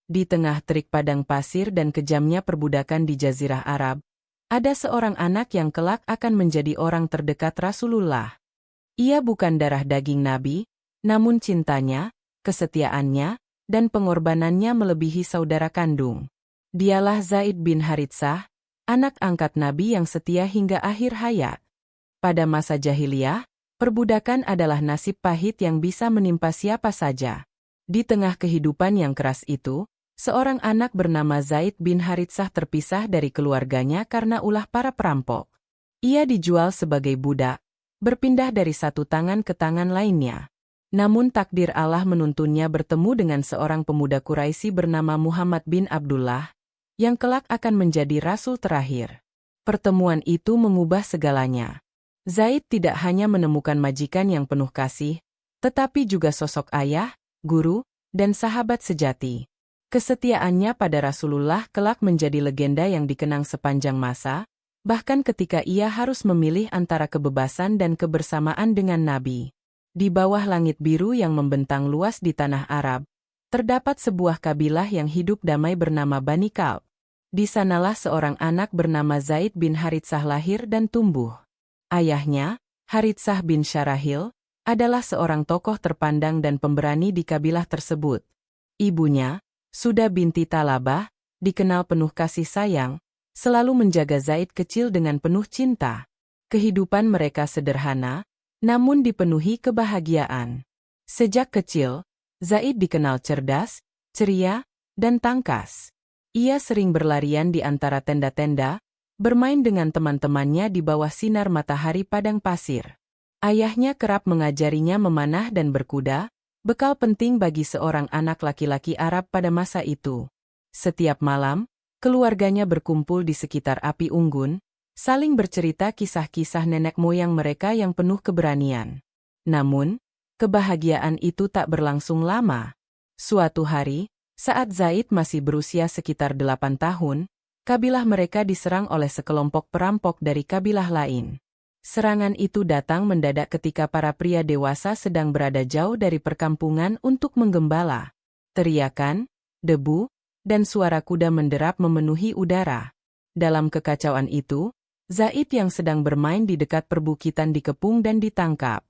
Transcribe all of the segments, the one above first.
Di tengah terik padang pasir dan kejamnya perbudakan di Jazirah Arab, ada seorang anak yang kelak akan menjadi orang terdekat Rasulullah. Ia bukan darah daging Nabi, namun cintanya, kesetiaannya, dan pengorbanannya melebihi saudara kandung. Dialah Zaid bin Haritsah, anak angkat Nabi yang setia hingga akhir hayat. Pada masa jahiliyah, perbudakan adalah nasib pahit yang bisa menimpa siapa saja. Di tengah kehidupan yang keras itu, seorang anak bernama Zaid bin Haritsah terpisah dari keluarganya karena ulah para perampok. Ia dijual sebagai budak, berpindah dari satu tangan ke tangan lainnya. Namun takdir Allah menuntunnya bertemu dengan seorang pemuda Quraisy bernama Muhammad bin Abdullah, yang kelak akan menjadi rasul terakhir. Pertemuan itu mengubah segalanya. Zaid tidak hanya menemukan majikan yang penuh kasih, tetapi juga sosok ayah, guru, dan sahabat sejati. Kesetiaannya pada Rasulullah kelak menjadi legenda yang dikenang sepanjang masa, bahkan ketika ia harus memilih antara kebebasan dan kebersamaan dengan Nabi. Di bawah langit biru yang membentang luas di tanah Arab, terdapat sebuah kabilah yang hidup damai bernama Bani Kalb. Di sanalah seorang anak bernama Zaid bin Haritsah lahir dan tumbuh. Ayahnya, Haritsah bin Syarahil, adalah seorang tokoh terpandang dan pemberani di kabilah tersebut. Ibunya, Suda binti Talabah, dikenal penuh kasih sayang, selalu menjaga Zaid kecil dengan penuh cinta. Kehidupan mereka sederhana, namun dipenuhi kebahagiaan. Sejak kecil, Zaid dikenal cerdas, ceria, dan tangkas. Ia sering berlarian di antara tenda-tenda, bermain dengan teman-temannya di bawah sinar matahari padang pasir. Ayahnya kerap mengajarinya memanah dan berkuda, bekal penting bagi seorang anak laki-laki Arab pada masa itu. Setiap malam, keluarganya berkumpul di sekitar api unggun, saling bercerita kisah-kisah nenek moyang mereka yang penuh keberanian. Namun, kebahagiaan itu tak berlangsung lama. Suatu hari, saat Zaid masih berusia sekitar 8 tahun, kabilah mereka diserang oleh sekelompok perampok dari kabilah lain. Serangan itu datang mendadak ketika para pria dewasa sedang berada jauh dari perkampungan untuk menggembala. Teriakan, debu, dan suara kuda menderap memenuhi udara. Dalam kekacauan itu, Zaid yang sedang bermain di dekat perbukitan dikepung dan ditangkap.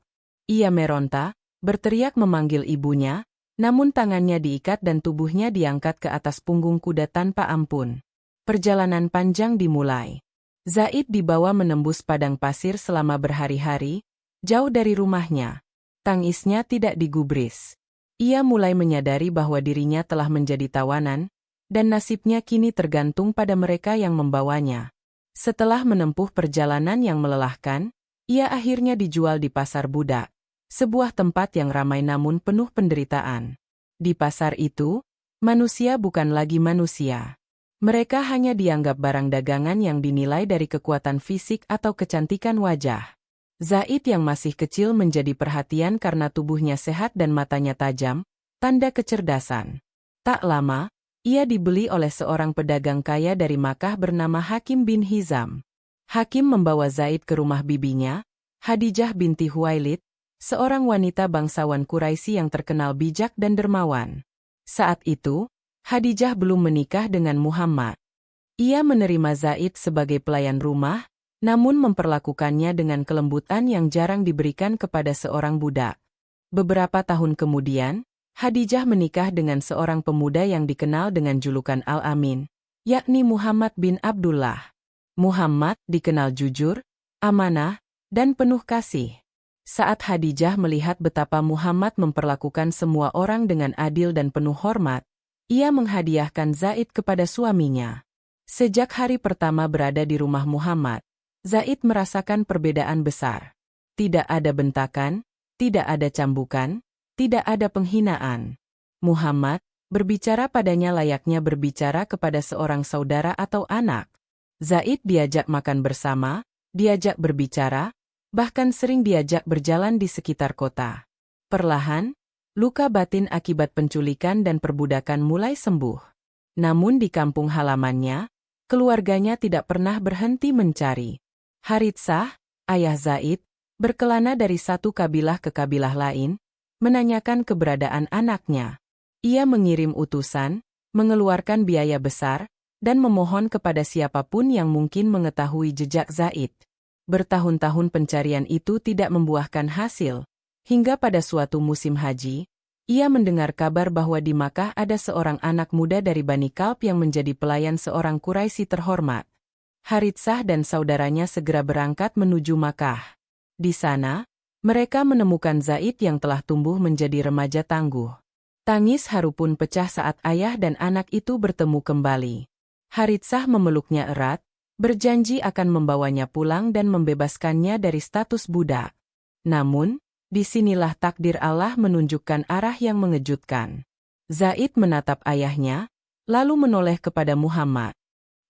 Ia meronta, berteriak memanggil ibunya, namun tangannya diikat dan tubuhnya diangkat ke atas punggung kuda tanpa ampun. Perjalanan panjang dimulai. Zaid dibawa menembus padang pasir selama berhari-hari, jauh dari rumahnya. Tangisnya tidak digubris. Ia mulai menyadari bahwa dirinya telah menjadi tawanan, dan nasibnya kini tergantung pada mereka yang membawanya. Setelah menempuh perjalanan yang melelahkan, ia akhirnya dijual di pasar budak, sebuah tempat yang ramai namun penuh penderitaan. Di pasar itu, manusia bukan lagi manusia. Mereka hanya dianggap barang dagangan yang dinilai dari kekuatan fisik atau kecantikan wajah. Zaid yang masih kecil menjadi perhatian karena tubuhnya sehat dan matanya tajam, tanda kecerdasan. Tak lama, ia dibeli oleh seorang pedagang kaya dari Makkah bernama Hakim bin Hizam. Hakim membawa Zaid ke rumah bibinya, Khadijah binti Huwailid, seorang wanita bangsawan Quraisy yang terkenal bijak dan dermawan. Saat itu, Khadijah belum menikah dengan Muhammad. Ia menerima Zaid sebagai pelayan rumah, namun memperlakukannya dengan kelembutan yang jarang diberikan kepada seorang budak. Beberapa tahun kemudian, Khadijah menikah dengan seorang pemuda yang dikenal dengan julukan Al-Amin, yakni Muhammad bin Abdullah. Muhammad dikenal jujur, amanah, dan penuh kasih. Saat Khadijah melihat betapa Muhammad memperlakukan semua orang dengan adil dan penuh hormat, ia menghadiahkan Zaid kepada suaminya. Sejak hari pertama berada di rumah Muhammad, Zaid merasakan perbedaan besar. Tidak ada bentakan, tidak ada cambukan, tidak ada penghinaan. Muhammad berbicara padanya layaknya berbicara kepada seorang saudara atau anak. Zaid diajak makan bersama, diajak berbicara, bahkan sering diajak berjalan di sekitar kota. Perlahan, luka batin akibat penculikan dan perbudakan mulai sembuh. Namun di kampung halamannya, keluarganya tidak pernah berhenti mencari. Haritsah, ayah Zaid, berkelana dari satu kabilah ke kabilah lain, menanyakan keberadaan anaknya. Ia mengirim utusan, mengeluarkan biaya besar, dan memohon kepada siapapun yang mungkin mengetahui jejak Zaid. Bertahun-tahun pencarian itu tidak membuahkan hasil, hingga pada suatu musim haji, ia mendengar kabar bahwa di Makkah ada seorang anak muda dari Bani Kalb yang menjadi pelayan seorang Quraisy terhormat. Haritsah dan saudaranya segera berangkat menuju Makkah. Di sana, mereka menemukan Zaid yang telah tumbuh menjadi remaja tangguh. Tangis haru pun pecah saat ayah dan anak itu bertemu kembali. Haritsah memeluknya erat, berjanji akan membawanya pulang dan membebaskannya dari status budak. Namun, disinilah takdir Allah menunjukkan arah yang mengejutkan. Zaid menatap ayahnya, lalu menoleh kepada Muhammad.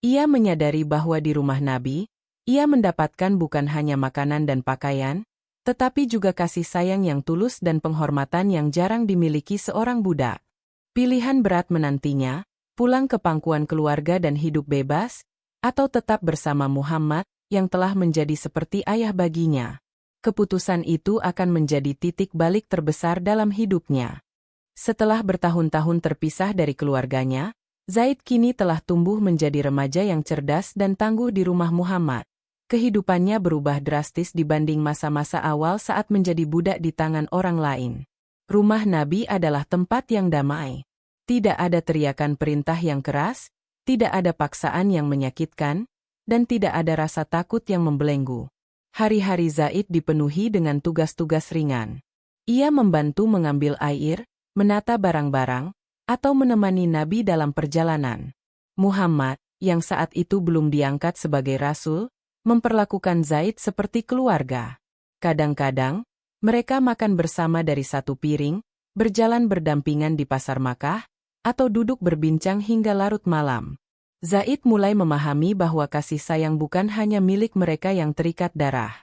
Ia menyadari bahwa di rumah Nabi, ia mendapatkan bukan hanya makanan dan pakaian, tetapi juga kasih sayang yang tulus dan penghormatan yang jarang dimiliki seorang budak. Pilihan berat menantinya, pulang ke pangkuan keluarga dan hidup bebas, atau tetap bersama Muhammad, yang telah menjadi seperti ayah baginya. Keputusan itu akan menjadi titik balik terbesar dalam hidupnya. Setelah bertahun-tahun terpisah dari keluarganya, Zaid kini telah tumbuh menjadi remaja yang cerdas dan tangguh di rumah Muhammad. Kehidupannya berubah drastis dibanding masa-masa awal saat menjadi budak di tangan orang lain. Rumah Nabi adalah tempat yang damai. Tidak ada teriakan perintah yang keras, tidak ada paksaan yang menyakitkan, dan tidak ada rasa takut yang membelenggu. Hari-hari Zaid dipenuhi dengan tugas-tugas ringan. Ia membantu mengambil air, menata barang-barang, atau menemani Nabi dalam perjalanan. Muhammad, yang saat itu belum diangkat sebagai rasul, memperlakukan Zaid seperti keluarga. Kadang-kadang, mereka makan bersama dari satu piring, berjalan berdampingan di pasar Makkah, atau duduk berbincang hingga larut malam. Zaid mulai memahami bahwa kasih sayang bukan hanya milik mereka yang terikat darah.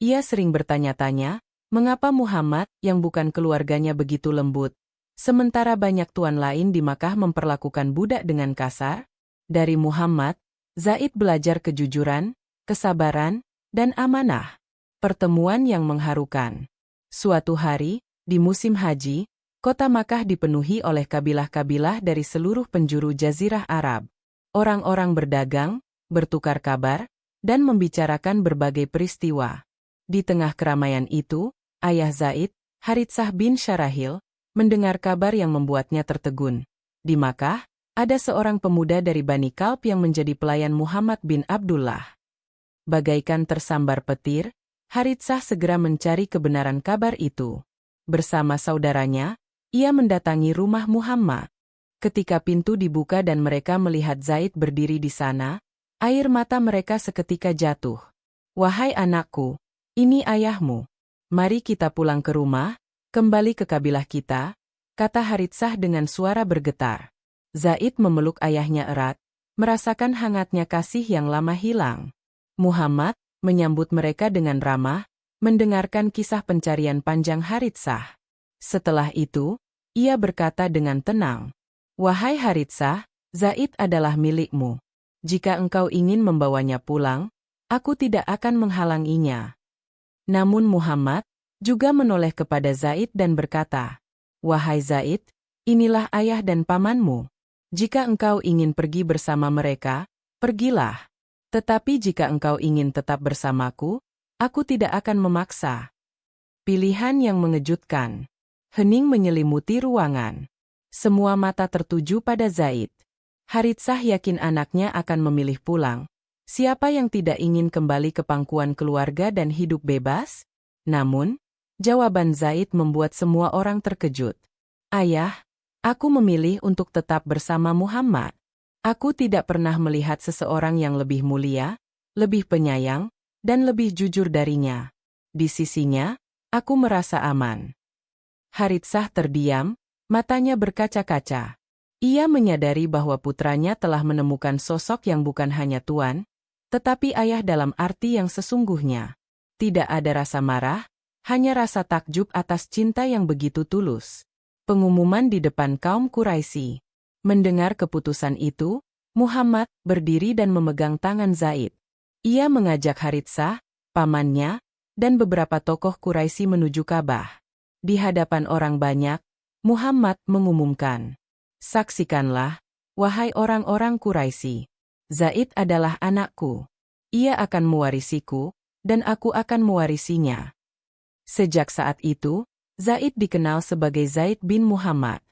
Ia sering bertanya-tanya, mengapa Muhammad, yang bukan keluarganya begitu lembut, sementara banyak tuan lain di Makkah memperlakukan budak dengan kasar? Dari Muhammad, Zaid belajar kejujuran, kesabaran, dan amanah. Pertemuan yang mengharukan. Suatu hari, di musim haji, kota Makkah dipenuhi oleh kabilah-kabilah dari seluruh penjuru Jazirah Arab. Orang-orang berdagang, bertukar kabar, dan membicarakan berbagai peristiwa. Di tengah keramaian itu, ayah Zaid, Haritsah bin Syarahil, mendengar kabar yang membuatnya tertegun. Di Makkah, ada seorang pemuda dari Bani Kalb yang menjadi pelayan Muhammad bin Abdullah. Bagaikan tersambar petir, Haritsah segera mencari kebenaran kabar itu. Bersama saudaranya, ia mendatangi rumah Muhammad. Ketika pintu dibuka dan mereka melihat Zaid berdiri di sana, air mata mereka seketika jatuh. "Wahai anakku, ini ayahmu. Mari kita pulang ke rumah, kembali ke kabilah kita," kata Haritsah dengan suara bergetar. Zaid memeluk ayahnya erat, merasakan hangatnya kasih yang lama hilang. Muhammad menyambut mereka dengan ramah, mendengarkan kisah pencarian panjang Haritsah. Setelah itu, ia berkata dengan tenang, "Wahai Haritsah, Zaid adalah milikmu. Jika engkau ingin membawanya pulang, aku tidak akan menghalanginya." Namun Muhammad juga menoleh kepada Zaid dan berkata, "Wahai Zaid, inilah ayah dan pamanmu. Jika engkau ingin pergi bersama mereka, pergilah. Tetapi jika engkau ingin tetap bersamaku, aku tidak akan memaksa." Pilihan yang mengejutkan. Hening menyelimuti ruangan. Semua mata tertuju pada Zaid. Haritsah yakin anaknya akan memilih pulang. Siapa yang tidak ingin kembali ke pangkuan keluarga dan hidup bebas? Namun, jawaban Zaid membuat semua orang terkejut. "Ayah, aku memilih untuk tetap bersama Muhammad. Aku tidak pernah melihat seseorang yang lebih mulia, lebih penyayang, dan lebih jujur darinya. Di sisinya, aku merasa aman." Haritsah terdiam, matanya berkaca-kaca. Ia menyadari bahwa putranya telah menemukan sosok yang bukan hanya tuan, tetapi ayah dalam arti yang sesungguhnya. Tidak ada rasa marah, hanya rasa takjub atas cinta yang begitu tulus. Pengumuman di depan kaum Quraisy. Mendengar keputusan itu, Muhammad berdiri dan memegang tangan Zaid. Ia mengajak Haritsah, pamannya, dan beberapa tokoh Quraisy menuju Ka'bah. Di hadapan orang banyak, Muhammad mengumumkan, "Saksikanlah, "Wahai orang-orang Quraisy, Zaid adalah anakku. Ia akan mewarisiku, dan aku akan mewarisinya." Sejak saat itu, Zaid dikenal sebagai Zaid bin Muhammad.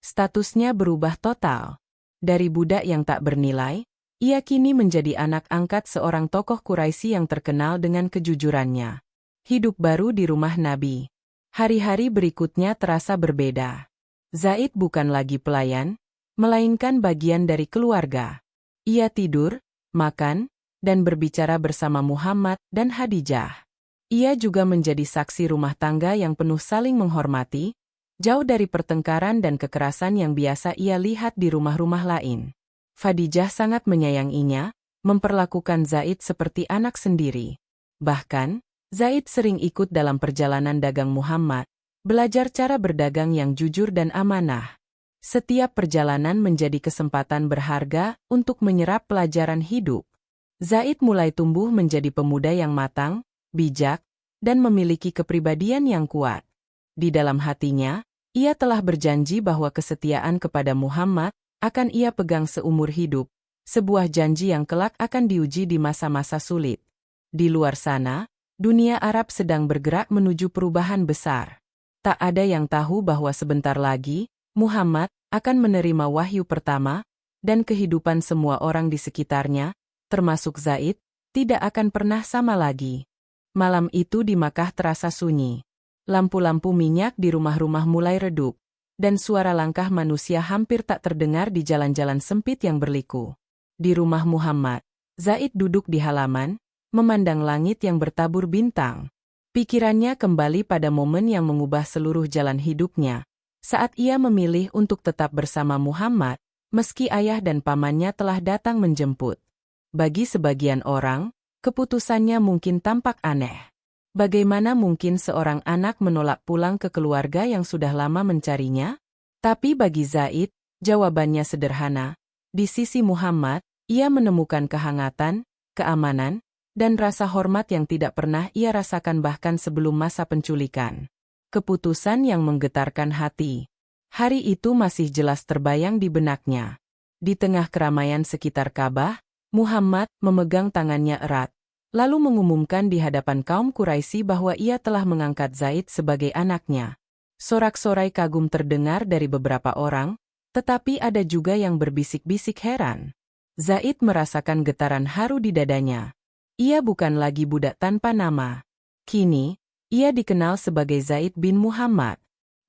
Statusnya berubah total. Dari budak yang tak bernilai, ia kini menjadi anak angkat seorang tokoh Quraisy yang terkenal dengan kejujurannya. Hidup baru di rumah Nabi. Hari-hari berikutnya terasa berbeda. Zaid bukan lagi pelayan, melainkan bagian dari keluarga. Ia tidur, makan, dan berbicara bersama Muhammad dan Khadijah. Ia juga menjadi saksi rumah tangga yang penuh saling menghormati, jauh dari pertengkaran dan kekerasan yang biasa ia lihat di rumah-rumah lain. Khadijah sangat menyayanginya, memperlakukan Zaid seperti anak sendiri. Bahkan, Zaid sering ikut dalam perjalanan dagang Muhammad, belajar cara berdagang yang jujur dan amanah. Setiap perjalanan menjadi kesempatan berharga untuk menyerap pelajaran hidup. Zaid mulai tumbuh menjadi pemuda yang matang, bijak, dan memiliki kepribadian yang kuat. Di dalam hatinya, ia telah berjanji bahwa kesetiaan kepada Muhammad akan ia pegang seumur hidup, sebuah janji yang kelak akan diuji di masa-masa sulit. Di luar sana, dunia Arab sedang bergerak menuju perubahan besar. Tak ada yang tahu bahwa sebentar lagi, Muhammad akan menerima wahyu pertama, dan kehidupan semua orang di sekitarnya, termasuk Zaid, tidak akan pernah sama lagi. Malam itu di Makkah terasa sunyi. Lampu-lampu minyak di rumah-rumah mulai redup, dan suara langkah manusia hampir tak terdengar di jalan-jalan sempit yang berliku. Di rumah Muhammad, Zaid duduk di halaman, memandang langit yang bertabur bintang. Pikirannya kembali pada momen yang mengubah seluruh jalan hidupnya, saat ia memilih untuk tetap bersama Muhammad, meski ayah dan pamannya telah datang menjemput. Bagi sebagian orang, keputusannya mungkin tampak aneh. Bagaimana mungkin seorang anak menolak pulang ke keluarga yang sudah lama mencarinya? Tapi bagi Zaid, jawabannya sederhana. Di sisi Muhammad, ia menemukan kehangatan, keamanan, dan rasa hormat yang tidak pernah ia rasakan bahkan sebelum masa penculikan. Keputusan yang menggetarkan hati. Hari itu masih jelas terbayang di benaknya. Di tengah keramaian sekitar Ka'bah, Muhammad memegang tangannya erat, lalu mengumumkan di hadapan kaum Quraisy bahwa ia telah mengangkat Zaid sebagai anaknya. Sorak-sorai kagum terdengar dari beberapa orang, tetapi ada juga yang berbisik-bisik heran. Zaid merasakan getaran haru di dadanya. Ia bukan lagi budak tanpa nama. Kini, ia dikenal sebagai Zaid bin Muhammad.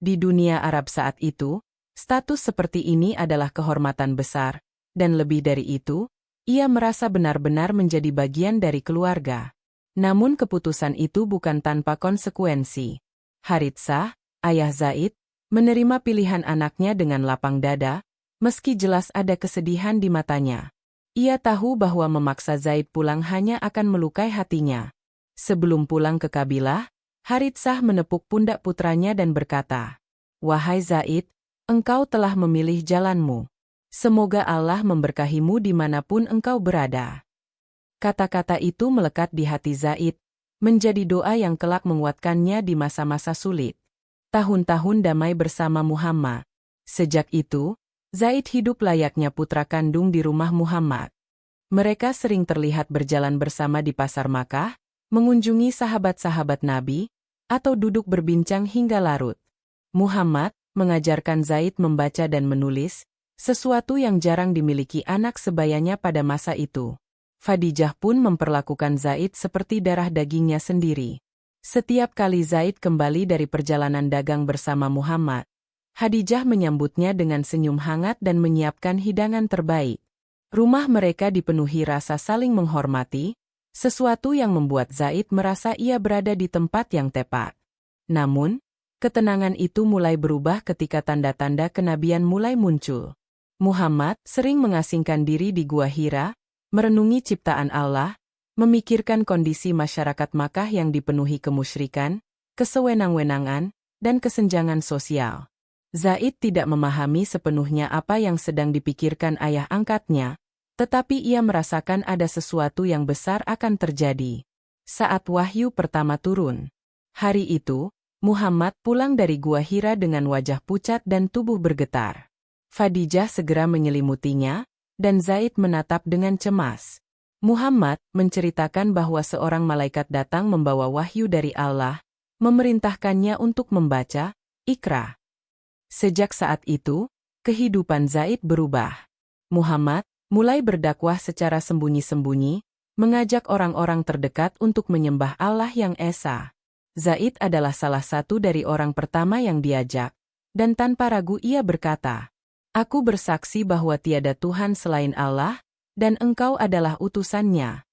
Di dunia Arab saat itu, status seperti ini adalah kehormatan besar, dan lebih dari itu, ia merasa benar-benar menjadi bagian dari keluarga. Namun keputusan itu bukan tanpa konsekuensi. Haritsah, ayah Zaid, menerima pilihan anaknya dengan lapang dada, meski jelas ada kesedihan di matanya. Ia tahu bahwa memaksa Zaid pulang hanya akan melukai hatinya. Sebelum pulang ke kabilah, Haritsah menepuk pundak putranya dan berkata, "Wahai Zaid, engkau telah memilih jalanmu. Semoga Allah memberkahimu dimanapun engkau berada." Kata-kata itu melekat di hati Zaid, menjadi doa yang kelak menguatkannya di masa-masa sulit. Tahun-tahun damai bersama Muhammad. Sejak itu, Zaid hidup layaknya putra kandung di rumah Muhammad. Mereka sering terlihat berjalan bersama di pasar Makkah, mengunjungi sahabat-sahabat Nabi, atau duduk berbincang hingga larut. Muhammad mengajarkan Zaid membaca dan menulis, sesuatu yang jarang dimiliki anak sebayanya pada masa itu. Khadijah pun memperlakukan Zaid seperti darah dagingnya sendiri. Setiap kali Zaid kembali dari perjalanan dagang bersama Muhammad, Khadijah menyambutnya dengan senyum hangat dan menyiapkan hidangan terbaik. Rumah mereka dipenuhi rasa saling menghormati, sesuatu yang membuat Zaid merasa ia berada di tempat yang tepat. Namun, ketenangan itu mulai berubah ketika tanda-tanda kenabian mulai muncul. Muhammad sering mengasingkan diri di Gua Hira, merenungi ciptaan Allah, memikirkan kondisi masyarakat Makkah yang dipenuhi kemusyrikan, kesewenang-wenangan, dan kesenjangan sosial. Zaid tidak memahami sepenuhnya apa yang sedang dipikirkan ayah angkatnya, tetapi ia merasakan ada sesuatu yang besar akan terjadi. Saat wahyu pertama turun. Hari itu, Muhammad pulang dari Gua Hira dengan wajah pucat dan tubuh bergetar. Khadijah segera menyelimutinya, dan Zaid menatap dengan cemas. Muhammad menceritakan bahwa seorang malaikat datang membawa wahyu dari Allah, memerintahkannya untuk membaca Iqra. Sejak saat itu, kehidupan Zaid berubah. Muhammad mulai berdakwah secara sembunyi-sembunyi, mengajak orang-orang terdekat untuk menyembah Allah yang Esa. Zaid adalah salah satu dari orang pertama yang diajak, dan tanpa ragu ia berkata, "Aku bersaksi bahwa tiada Tuhan selain Allah, dan engkau adalah utusannya."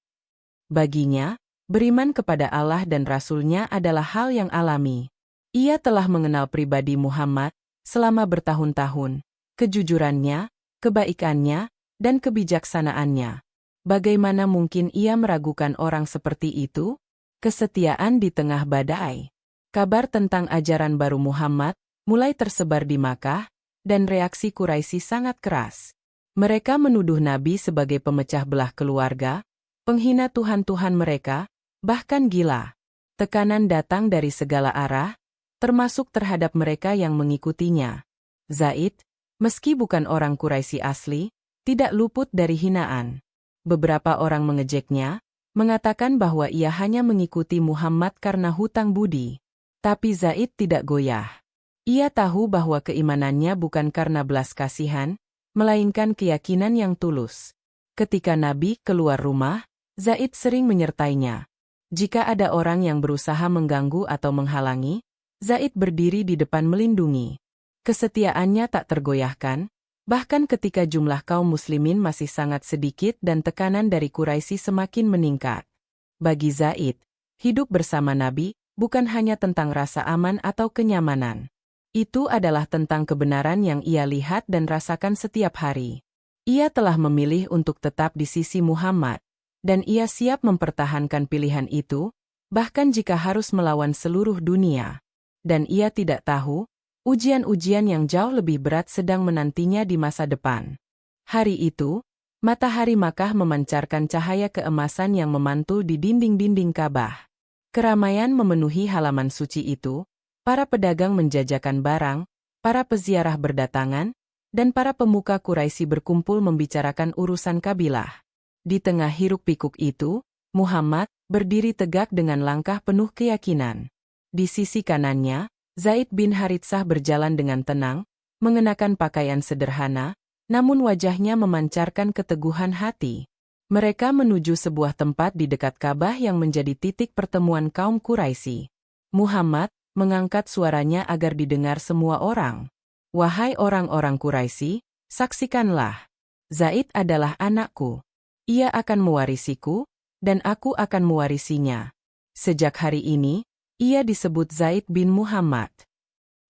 Baginya, beriman kepada Allah dan Rasul-Nya adalah hal yang alami. Ia telah mengenal pribadi Muhammad selama bertahun-tahun, kejujurannya, kebaikannya, dan kebijaksanaannya. Bagaimana mungkin ia meragukan orang seperti itu? Kesetiaan di tengah badai. Kabar tentang ajaran baru Muhammad mulai tersebar di Makkah, dan reaksi Quraisy sangat keras. Mereka menuduh Nabi sebagai pemecah belah keluarga, penghina Tuhan-Tuhan mereka, bahkan gila. Tekanan datang dari segala arah, termasuk terhadap mereka yang mengikutinya. Zaid, meski bukan orang Quraisy asli, tidak luput dari hinaan. Beberapa orang mengejeknya, mengatakan bahwa ia hanya mengikuti Muhammad karena hutang budi. Tapi Zaid tidak goyah. Ia tahu bahwa keimanannya bukan karena belas kasihan, melainkan keyakinan yang tulus. Ketika Nabi keluar rumah, Zaid sering menyertainya. Jika ada orang yang berusaha mengganggu atau menghalangi, Zaid berdiri di depan melindungi. Kesetiaannya tak tergoyahkan, bahkan ketika jumlah kaum muslimin masih sangat sedikit dan tekanan dari Quraisy semakin meningkat. Bagi Zaid, hidup bersama Nabi bukan hanya tentang rasa aman atau kenyamanan. Itu adalah tentang kebenaran yang ia lihat dan rasakan setiap hari. Ia telah memilih untuk tetap di sisi Muhammad, dan ia siap mempertahankan pilihan itu, bahkan jika harus melawan seluruh dunia. Dan ia tidak tahu, ujian-ujian yang jauh lebih berat sedang menantinya di masa depan. Hari itu, matahari Makkah memancarkan cahaya keemasan yang memantul di dinding-dinding Ka'bah. Keramaian memenuhi halaman suci itu, para pedagang menjajakan barang, para peziarah berdatangan, dan para pemuka Quraisy berkumpul membicarakan urusan kabilah. Di tengah hiruk-pikuk itu, Muhammad berdiri tegak dengan langkah penuh keyakinan. Di sisi kanannya, Zaid bin Haritsah berjalan dengan tenang, mengenakan pakaian sederhana, namun wajahnya memancarkan keteguhan hati. Mereka menuju sebuah tempat di dekat Ka'bah yang menjadi titik pertemuan kaum Quraisy. Muhammad mengangkat suaranya agar didengar semua orang. "Wahai orang-orang Quraisy, saksikanlah. Zaid adalah anakku. Ia akan mewarisiku, dan aku akan mewarisinya. Sejak hari ini, ia disebut Zaid bin Muhammad."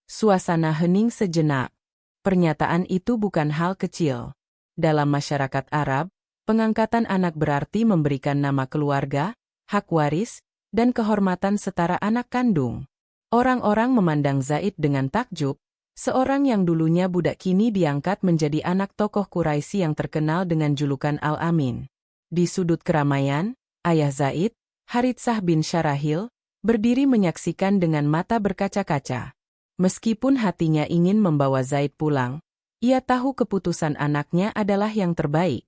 Suasana hening sejenak. Pernyataan itu bukan hal kecil. Dalam masyarakat Arab, pengangkatan anak berarti memberikan nama keluarga, hak waris, dan kehormatan setara anak kandung. Orang-orang memandang Zaid dengan takjub, seorang yang dulunya budak kini diangkat menjadi anak tokoh Quraisy yang terkenal dengan julukan Al-Amin. Di sudut keramaian, ayah Zaid, Haritsah bin Syarahil, berdiri menyaksikan dengan mata berkaca-kaca. Meskipun hatinya ingin membawa Zaid pulang, ia tahu keputusan anaknya adalah yang terbaik.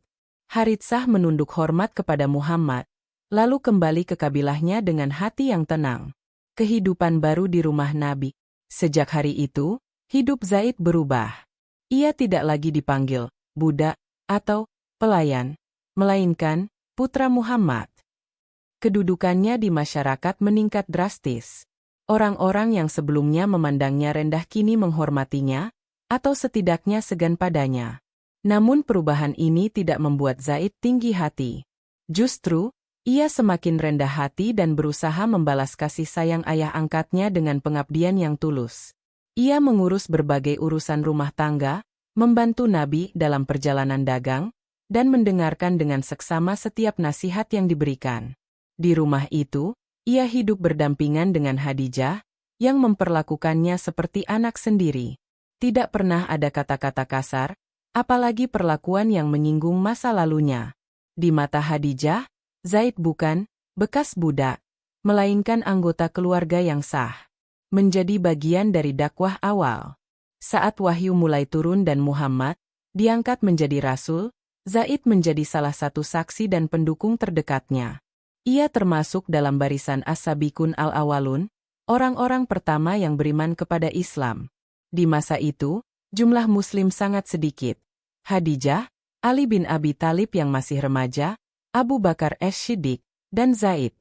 Haritsah menunduk hormat kepada Muhammad, lalu kembali ke kabilahnya dengan hati yang tenang. Kehidupan baru di rumah Nabi. Sejak hari itu, hidup Zaid berubah. Ia tidak lagi dipanggil budak atau pelayan, melainkan putra Muhammad. Kedudukannya di masyarakat meningkat drastis. Orang-orang yang sebelumnya memandangnya rendah kini menghormatinya, atau setidaknya segan padanya. Namun perubahan ini tidak membuat Zaid tinggi hati. Justru, ia semakin rendah hati dan berusaha membalas kasih sayang ayah angkatnya dengan pengabdian yang tulus. Ia mengurus berbagai urusan rumah tangga, membantu Nabi dalam perjalanan dagang, dan mendengarkan dengan seksama setiap nasihat yang diberikan. Di rumah itu, ia hidup berdampingan dengan Khadijah, yang memperlakukannya seperti anak sendiri. Tidak pernah ada kata-kata kasar, apalagi perlakuan yang menyinggung masa lalunya. Di mata Khadijah, Zaid bukan bekas budak, melainkan anggota keluarga yang sah. Menjadi bagian dari dakwah awal. Saat wahyu mulai turun dan Muhammad diangkat menjadi rasul, Zaid menjadi salah satu saksi dan pendukung terdekatnya. Ia termasuk dalam barisan as-sabiqun al-awwalun, orang-orang pertama yang beriman kepada Islam. Di masa itu, jumlah muslim sangat sedikit. Khadijah, Ali bin Abi Thalib yang masih remaja, Abu Bakar as-Siddiq, dan Zaid.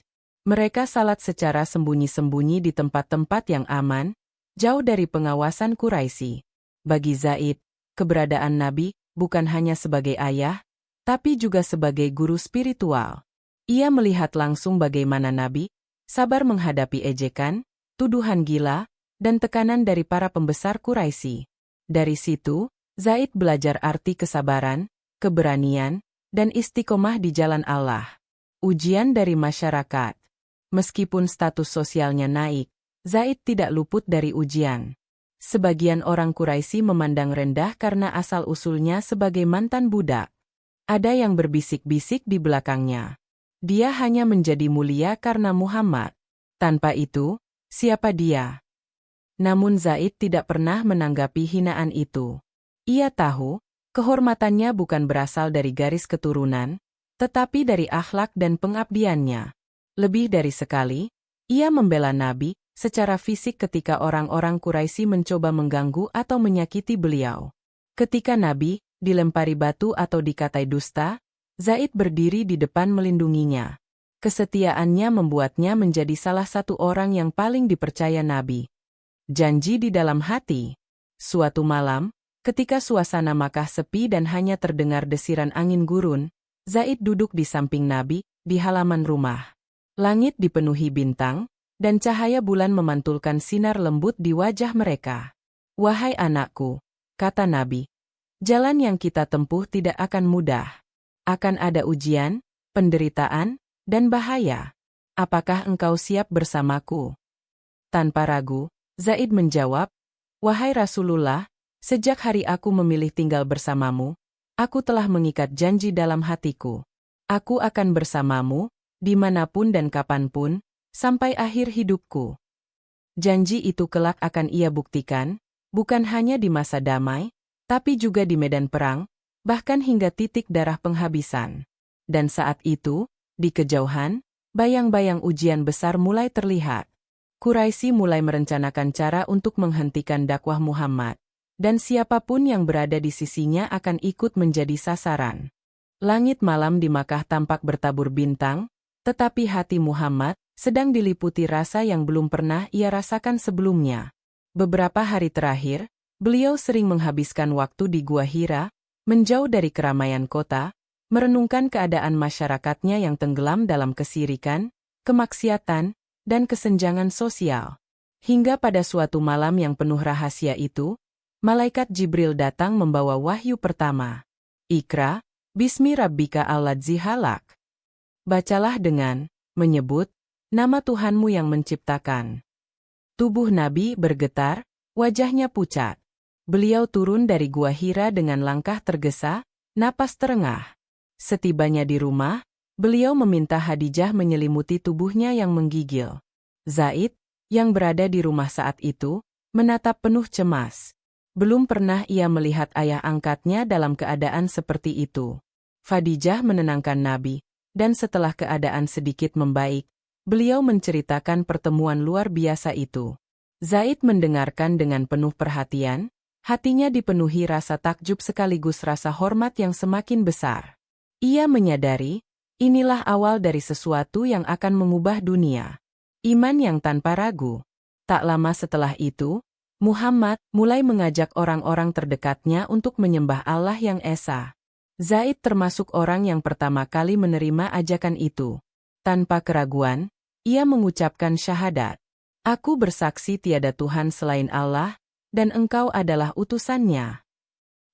Mereka salat secara sembunyi-sembunyi di tempat-tempat yang aman, jauh dari pengawasan Quraisy. Bagi Zaid, keberadaan Nabi bukan hanya sebagai ayah, tapi juga sebagai guru spiritual. Ia melihat langsung bagaimana Nabi sabar menghadapi ejekan, tuduhan gila, dan tekanan dari para pembesar Quraisy. Dari situ, Zaid belajar arti kesabaran, keberanian, dan istiqomah di jalan Allah. Ujian dari masyarakat. Meskipun status sosialnya naik, Zaid tidak luput dari ujian. Sebagian orang Quraisy memandang rendah karena asal-usulnya sebagai mantan budak. Ada yang berbisik-bisik di belakangnya. Dia hanya menjadi mulia karena Muhammad. Tanpa itu, siapa dia? Namun Zaid tidak pernah menanggapi hinaan itu. Ia tahu, kehormatannya bukan berasal dari garis keturunan, tetapi dari akhlak dan pengabdiannya. Lebih dari sekali, ia membela Nabi secara fisik ketika orang-orang Quraisy mencoba mengganggu atau menyakiti beliau. Ketika Nabi dilempari batu atau dikatai dusta, Zaid berdiri di depan melindunginya. Kesetiaannya membuatnya menjadi salah satu orang yang paling dipercaya Nabi. Janji di dalam hati. Suatu malam, ketika suasana Makkah sepi dan hanya terdengar desiran angin gurun, Zaid duduk di samping Nabi, di halaman rumah. Langit dipenuhi bintang, dan cahaya bulan memantulkan sinar lembut di wajah mereka. "Wahai anakku," kata Nabi, "jalan yang kita tempuh tidak akan mudah. Akan ada ujian, penderitaan, dan bahaya. Apakah engkau siap bersamaku?" Tanpa ragu, Zaid menjawab, "Wahai Rasulullah, sejak hari aku memilih tinggal bersamamu, aku telah mengikat janji dalam hatiku. Aku akan bersamamu, dimanapun dan kapanpun, sampai akhir hidupku." Janji itu kelak akan ia buktikan, bukan hanya di masa damai, tapi juga di medan perang, bahkan hingga titik darah penghabisan. Dan saat itu, di kejauhan, bayang-bayang ujian besar mulai terlihat. Quraisy mulai merencanakan cara untuk menghentikan dakwah Muhammad, dan siapapun yang berada di sisinya akan ikut menjadi sasaran. Langit malam di Makkah tampak bertabur bintang, tetapi hati Muhammad sedang diliputi rasa yang belum pernah ia rasakan sebelumnya. Beberapa hari terakhir, beliau sering menghabiskan waktu di Gua Hira, menjauh dari keramaian kota, merenungkan keadaan masyarakatnya yang tenggelam dalam kesirikan, kemaksiatan, dan kesenjangan sosial. Hingga pada suatu malam yang penuh rahasia itu, malaikat Jibril datang membawa wahyu pertama. "Iqra, bismi rabbika alladzi khalaq." Bacalah dengan menyebut nama Tuhanmu yang menciptakan. Tubuh Nabi bergetar, wajahnya pucat. Beliau turun dari Gua Hira dengan langkah tergesa, napas terengah. Setibanya di rumah, beliau meminta Khadijah menyelimuti tubuhnya yang menggigil. Zaid, yang berada di rumah saat itu, menatap penuh cemas. Belum pernah ia melihat ayah angkatnya dalam keadaan seperti itu. Khadijah menenangkan Nabi, dan setelah keadaan sedikit membaik, beliau menceritakan pertemuan luar biasa itu. Zaid mendengarkan dengan penuh perhatian, hatinya dipenuhi rasa takjub sekaligus rasa hormat yang semakin besar. Ia menyadari, inilah awal dari sesuatu yang akan mengubah dunia. Iman yang tanpa ragu. Tak lama setelah itu, Muhammad mulai mengajak orang-orang terdekatnya untuk menyembah Allah yang esa. Zaid termasuk orang yang pertama kali menerima ajakan itu. Tanpa keraguan, ia mengucapkan syahadat. "Aku bersaksi tiada Tuhan selain Allah, dan engkau adalah utusannya."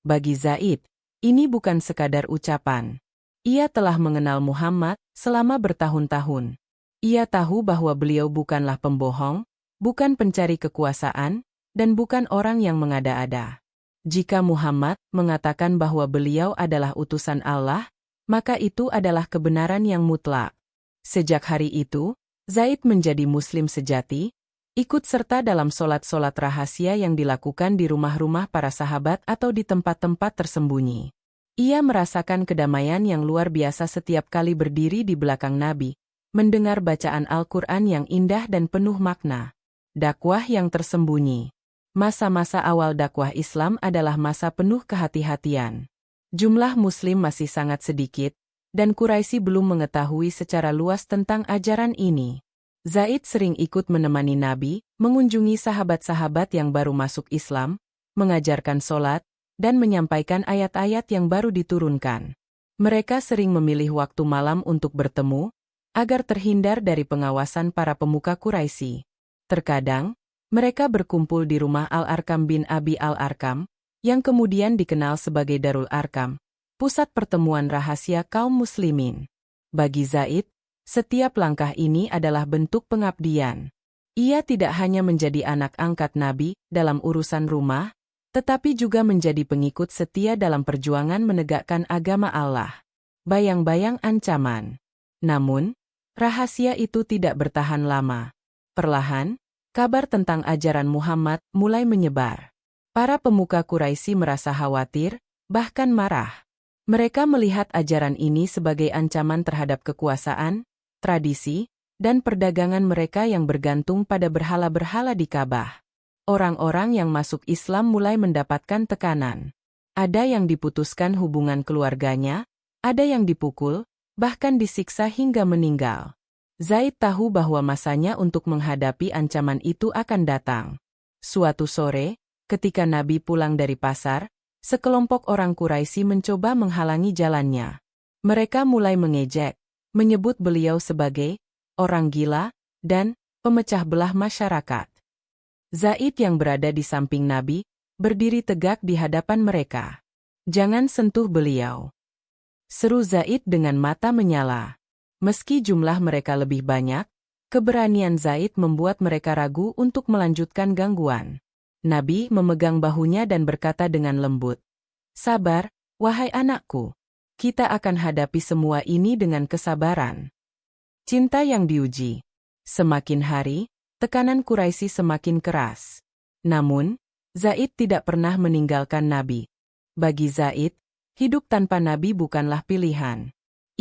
Bagi Zaid, ini bukan sekadar ucapan. Ia telah mengenal Muhammad selama bertahun-tahun. Ia tahu bahwa beliau bukanlah pembohong, bukan pencari kekuasaan, dan bukan orang yang mengada-ada. Jika Muhammad mengatakan bahwa beliau adalah utusan Allah, maka itu adalah kebenaran yang mutlak. Sejak hari itu, Zaid menjadi Muslim sejati, Ikut serta dalam solat-solat rahasia yang dilakukan di rumah-rumah para sahabat atau di tempat-tempat tersembunyi. Ia merasakan kedamaian yang luar biasa setiap kali berdiri di belakang Nabi, mendengar bacaan Al-Quran yang indah dan penuh makna. Dakwah yang tersembunyi. Masa-masa awal dakwah Islam adalah masa penuh kehati-hatian. Jumlah Muslim masih sangat sedikit, dan Quraisy belum mengetahui secara luas tentang ajaran ini. Zaid sering ikut menemani Nabi, mengunjungi sahabat-sahabat yang baru masuk Islam, mengajarkan sholat, dan menyampaikan ayat-ayat yang baru diturunkan. Mereka sering memilih waktu malam untuk bertemu, agar terhindar dari pengawasan para pemuka Quraisy. Terkadang, mereka berkumpul di rumah Al-Arkam bin Abi Al-Arkam, yang kemudian dikenal sebagai Darul Arkam, pusat pertemuan rahasia kaum muslimin. Bagi Zaid, setiap langkah ini adalah bentuk pengabdian. Ia tidak hanya menjadi anak angkat Nabi dalam urusan rumah, tetapi juga menjadi pengikut setia dalam perjuangan menegakkan agama Allah. Bayang-bayang ancaman. Namun, rahasia itu tidak bertahan lama. Perlahan, kabar tentang ajaran Muhammad mulai menyebar. Para pemuka Quraisy merasa khawatir, bahkan marah. Mereka melihat ajaran ini sebagai ancaman terhadap kekuasaan, tradisi, dan perdagangan mereka yang bergantung pada berhala-berhala di Ka'bah. Orang-orang yang masuk Islam mulai mendapatkan tekanan. Ada yang diputuskan hubungan keluarganya, ada yang dipukul, bahkan disiksa hingga meninggal. Zaid tahu bahwa masanya untuk menghadapi ancaman itu akan datang. Suatu sore, ketika Nabi pulang dari pasar, sekelompok orang Quraisy mencoba menghalangi jalannya. Mereka mulai mengejek, menyebut beliau sebagai orang gila dan pemecah belah masyarakat. Zaid yang berada di samping Nabi, berdiri tegak di hadapan mereka. "Jangan sentuh beliau," seru Zaid dengan mata menyala. Meski jumlah mereka lebih banyak, keberanian Zaid membuat mereka ragu untuk melanjutkan gangguan. Nabi memegang bahunya dan berkata dengan lembut, "Sabar, wahai anakku. Kita akan hadapi semua ini dengan kesabaran." Cinta yang diuji. Semakin hari, tekanan Quraisy semakin keras. Namun, Zaid tidak pernah meninggalkan Nabi. Bagi Zaid, hidup tanpa Nabi bukanlah pilihan.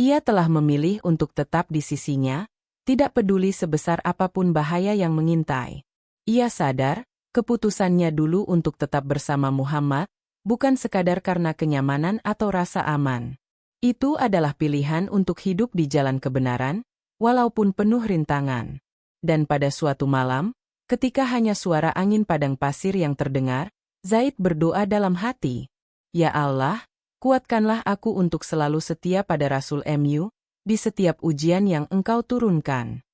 Ia telah memilih untuk tetap di sisinya, tidak peduli sebesar apapun bahaya yang mengintai. Ia sadar, keputusannya dulu untuk tetap bersama Muhammad, bukan sekadar karena kenyamanan atau rasa aman. Itu adalah pilihan untuk hidup di jalan kebenaran, walaupun penuh rintangan. Dan pada suatu malam, ketika hanya suara angin padang pasir yang terdengar, Zaid berdoa dalam hati, "Ya Allah, kuatkanlah aku untuk selalu setia pada Rasul MU, di setiap ujian yang Engkau turunkan."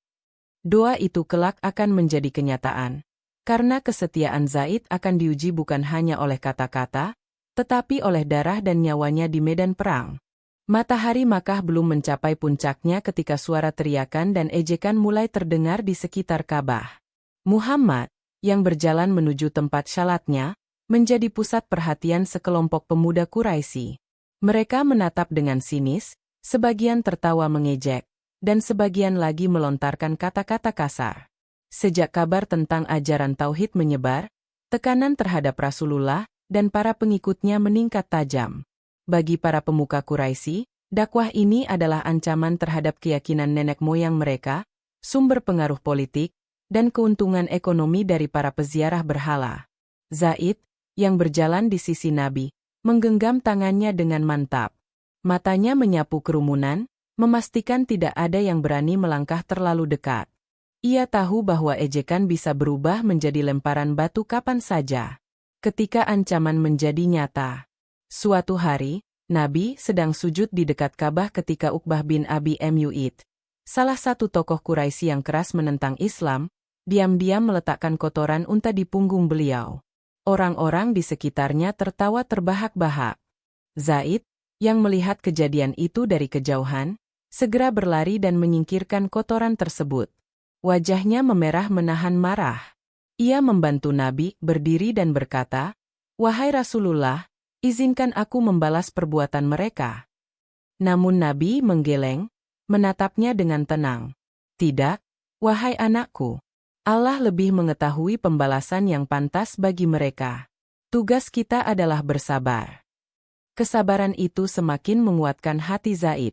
Doa itu kelak akan menjadi kenyataan. Karena kesetiaan Zaid akan diuji bukan hanya oleh kata-kata, tetapi oleh darah dan nyawanya di medan perang. Matahari Makkah belum mencapai puncaknya ketika suara teriakan dan ejekan mulai terdengar di sekitar Ka'bah. Muhammad, yang berjalan menuju tempat syalatnya, menjadi pusat perhatian sekelompok pemuda Quraisy. Mereka menatap dengan sinis, sebagian tertawa mengejek, dan sebagian lagi melontarkan kata-kata kasar. Sejak kabar tentang ajaran Tauhid menyebar, tekanan terhadap Rasulullah dan para pengikutnya meningkat tajam. Bagi para pemuka Quraisy, dakwah ini adalah ancaman terhadap keyakinan nenek moyang mereka, sumber pengaruh politik, dan keuntungan ekonomi dari para peziarah berhala. Zaid, yang berjalan di sisi Nabi, menggenggam tangannya dengan mantap. Matanya menyapu kerumunan, memastikan tidak ada yang berani melangkah terlalu dekat. Ia tahu bahwa ejekan bisa berubah menjadi lemparan batu kapan saja. Ketika ancaman menjadi nyata. Suatu hari, Nabi sedang sujud di dekat Ka'bah ketika Uqbah bin Abi Mu'ayth, salah satu tokoh Quraisy yang keras menentang Islam, diam-diam meletakkan kotoran unta di punggung beliau. Orang-orang di sekitarnya tertawa terbahak-bahak. Zaid, yang melihat kejadian itu dari kejauhan, segera berlari dan menyingkirkan kotoran tersebut. Wajahnya memerah menahan marah. Ia membantu Nabi berdiri dan berkata, "Wahai Rasulullah, izinkan aku membalas perbuatan mereka." Namun Nabi menggeleng, menatapnya dengan tenang. "Tidak, wahai anakku. Allah lebih mengetahui pembalasan yang pantas bagi mereka. Tugas kita adalah bersabar. Kesabaran itu semakin menguatkan hati Zaid.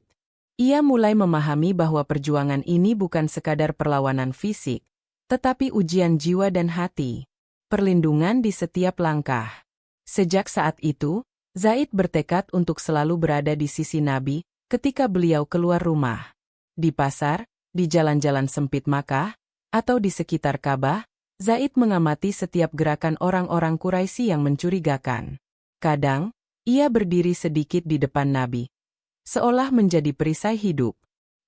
Ia mulai memahami bahwa perjuangan ini bukan sekadar perlawanan fisik, tetapi ujian jiwa dan hati. Perlindungan di setiap langkah. Sejak saat itu, Zaid bertekad untuk selalu berada di sisi Nabi ketika beliau keluar rumah. Di pasar, di jalan-jalan sempit Makkah, atau di sekitar Ka'bah, Zaid mengamati setiap gerakan orang-orang Quraisy yang mencurigakan. Kadang, ia berdiri sedikit di depan Nabi, seolah menjadi perisai hidup.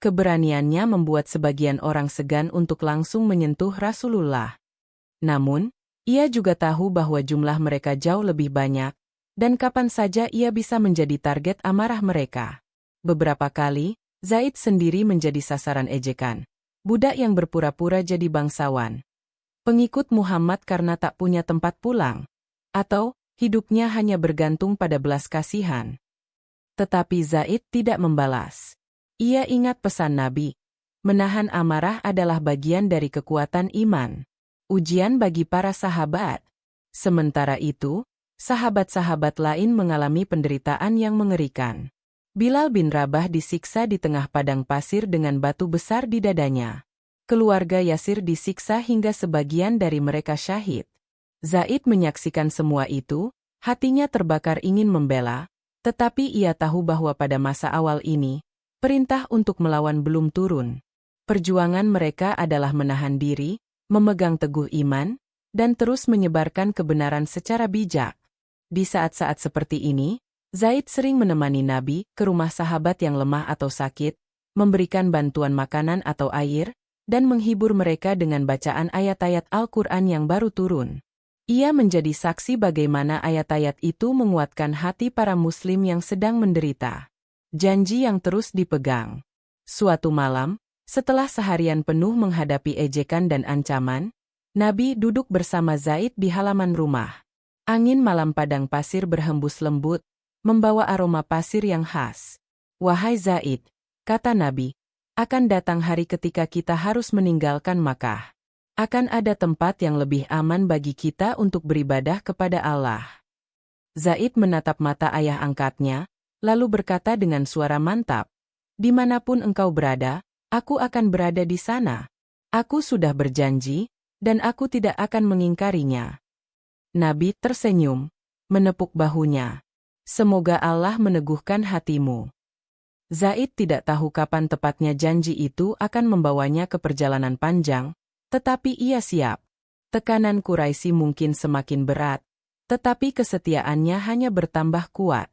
Keberaniannya membuat sebagian orang segan untuk langsung menyentuh Rasulullah. Namun, ia juga tahu bahwa jumlah mereka jauh lebih banyak, dan kapan saja ia bisa menjadi target amarah mereka. Beberapa kali, Zaid sendiri menjadi sasaran ejekan. Budak yang berpura-pura jadi bangsawan. Pengikut Muhammad karena tak punya tempat pulang. Atau, hidupnya hanya bergantung pada belas kasihan. Tetapi Zaid tidak membalas. Ia ingat pesan Nabi. Menahan amarah adalah bagian dari kekuatan iman. Ujian bagi para sahabat. Sementara itu, sahabat-sahabat lain mengalami penderitaan yang mengerikan. Bilal bin Rabah disiksa di tengah padang pasir dengan batu besar di dadanya. Keluarga Yasir disiksa hingga sebagian dari mereka syahid. Zaid menyaksikan semua itu, hatinya terbakar ingin membela, tetapi ia tahu bahwa pada masa awal ini, perintah untuk melawan belum turun. Perjuangan mereka adalah menahan diri, memegang teguh iman, dan terus menyebarkan kebenaran secara bijak. Di saat-saat seperti ini, Zaid sering menemani Nabi ke rumah sahabat yang lemah atau sakit, memberikan bantuan makanan atau air, dan menghibur mereka dengan bacaan ayat-ayat Al-Quran yang baru turun. Ia menjadi saksi bagaimana ayat-ayat itu menguatkan hati para muslim yang sedang menderita. Janji yang terus dipegang. Suatu malam, setelah seharian penuh menghadapi ejekan dan ancaman, Nabi duduk bersama Zaid di halaman rumah. Angin malam padang pasir berhembus lembut, membawa aroma pasir yang khas. "Wahai Zaid," kata Nabi, "akan datang hari ketika kita harus meninggalkan Makkah. Akan ada tempat yang lebih aman bagi kita untuk beribadah kepada Allah." Zaid menatap mata ayah angkatnya, lalu berkata dengan suara mantap, "Dimanapun engkau berada, aku akan berada di sana. Aku sudah berjanji, dan aku tidak akan mengingkarinya." Nabi tersenyum, menepuk bahunya. "Semoga Allah meneguhkan hatimu." Zaid tidak tahu kapan tepatnya janji itu akan membawanya ke perjalanan panjang, tetapi ia siap. Tekanan Quraisy mungkin semakin berat, tetapi kesetiaannya hanya bertambah kuat.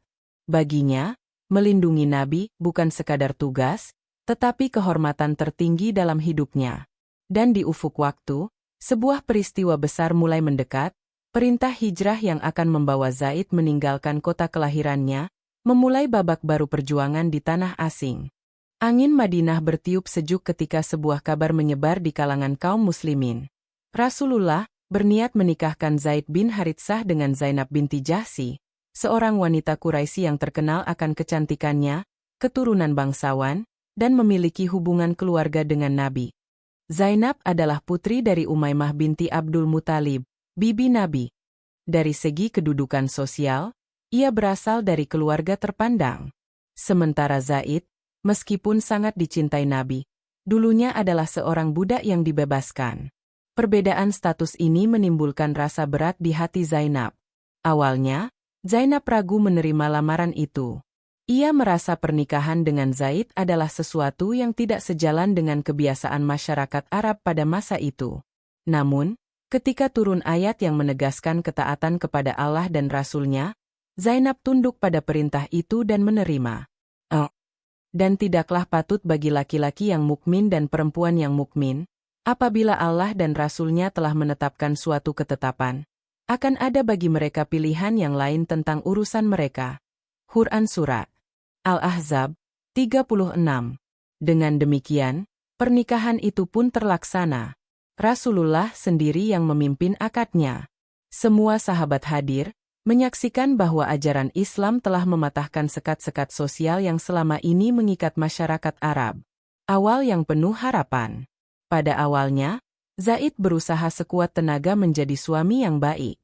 Baginya, melindungi Nabi bukan sekadar tugas, tetapi kehormatan tertinggi dalam hidupnya. Dan di ufuk waktu, sebuah peristiwa besar mulai mendekat. Perintah hijrah yang akan membawa Zaid meninggalkan kota kelahirannya, memulai babak baru perjuangan di tanah asing. Angin Madinah bertiup sejuk ketika sebuah kabar menyebar di kalangan kaum muslimin. Rasulullah berniat menikahkan Zaid bin Haritsah dengan Zainab binti Jahsy, seorang wanita Quraisy yang terkenal akan kecantikannya, keturunan bangsawan, dan memiliki hubungan keluarga dengan Nabi. Zainab adalah putri dari Umaymah binti Abdul Muthalib, bibi Nabi. Dari segi kedudukan sosial, ia berasal dari keluarga terpandang. Sementara Zaid, meskipun sangat dicintai Nabi, dulunya adalah seorang budak yang dibebaskan. Perbedaan status ini menimbulkan rasa berat di hati Zainab. Awalnya, Zainab ragu menerima lamaran itu. Ia merasa pernikahan dengan Zaid adalah sesuatu yang tidak sejalan dengan kebiasaan masyarakat Arab pada masa itu. Namun, ketika turun ayat yang menegaskan ketaatan kepada Allah dan Rasul-Nya, Zainab tunduk pada perintah itu dan menerima. Dan tidaklah patut bagi laki-laki yang mukmin dan perempuan yang mukmin, apabila Allah dan Rasul-Nya telah menetapkan suatu ketetapan, akan ada bagi mereka pilihan yang lain tentang urusan mereka. Quran Surat Al-Ahzab 36. Dengan demikian, pernikahan itu pun terlaksana. Rasulullah sendiri yang memimpin akadnya. Semua sahabat hadir, menyaksikan bahwa ajaran Islam telah mematahkan sekat-sekat sosial yang selama ini mengikat masyarakat Arab. Awal yang penuh harapan. Pada awalnya, Zaid berusaha sekuat tenaga menjadi suami yang baik.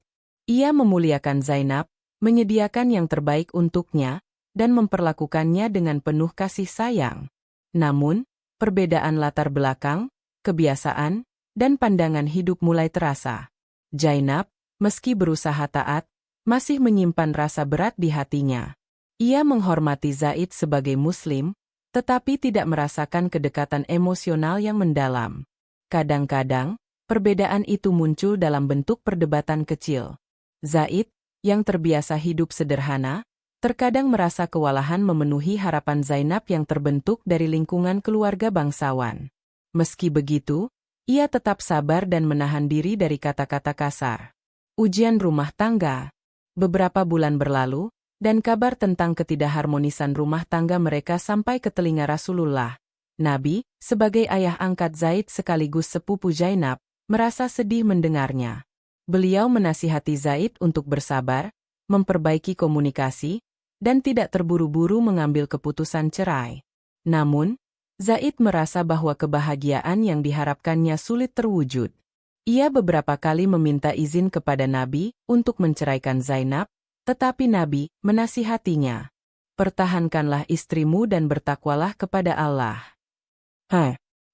Ia memuliakan Zainab, menyediakan yang terbaik untuknya, dan memperlakukannya dengan penuh kasih sayang. Namun, perbedaan latar belakang, kebiasaan, dan pandangan hidup mulai terasa. Zainab, meski berusaha taat, masih menyimpan rasa berat di hatinya. Ia menghormati Zaid sebagai Muslim, tetapi tidak merasakan kedekatan emosional yang mendalam. Kadang-kadang, perbedaan itu muncul dalam bentuk perdebatan kecil. Zaid, yang terbiasa hidup sederhana, terkadang merasa kewalahan memenuhi harapan Zainab yang terbentuk dari lingkungan keluarga bangsawan. Meski begitu, ia tetap sabar dan menahan diri dari kata-kata kasar. Ujian rumah tangga. Beberapa bulan berlalu, dan kabar tentang ketidakharmonisan rumah tangga mereka sampai ke telinga Rasulullah. Nabi, sebagai ayah angkat Zaid sekaligus sepupu Zainab, merasa sedih mendengarnya. Beliau menasihati Zaid untuk bersabar, memperbaiki komunikasi, dan tidak terburu-buru mengambil keputusan cerai. Namun, Zaid merasa bahwa kebahagiaan yang diharapkannya sulit terwujud. Ia beberapa kali meminta izin kepada Nabi untuk menceraikan Zainab, tetapi Nabi menasihatinya. Pertahankanlah istrimu dan bertakwalah kepada Allah.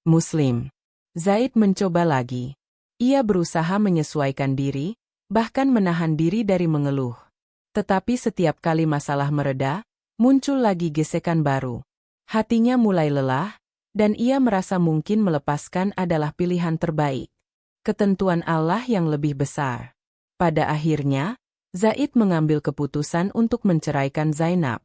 Muslim. Zaid mencoba lagi. Ia berusaha menyesuaikan diri, bahkan menahan diri dari mengeluh. Tetapi setiap kali masalah mereda, muncul lagi gesekan baru. Hatinya mulai lelah, dan ia merasa mungkin melepaskan adalah pilihan terbaik. Ketentuan Allah yang lebih besar. Pada akhirnya, Zaid mengambil keputusan untuk menceraikan Zainab.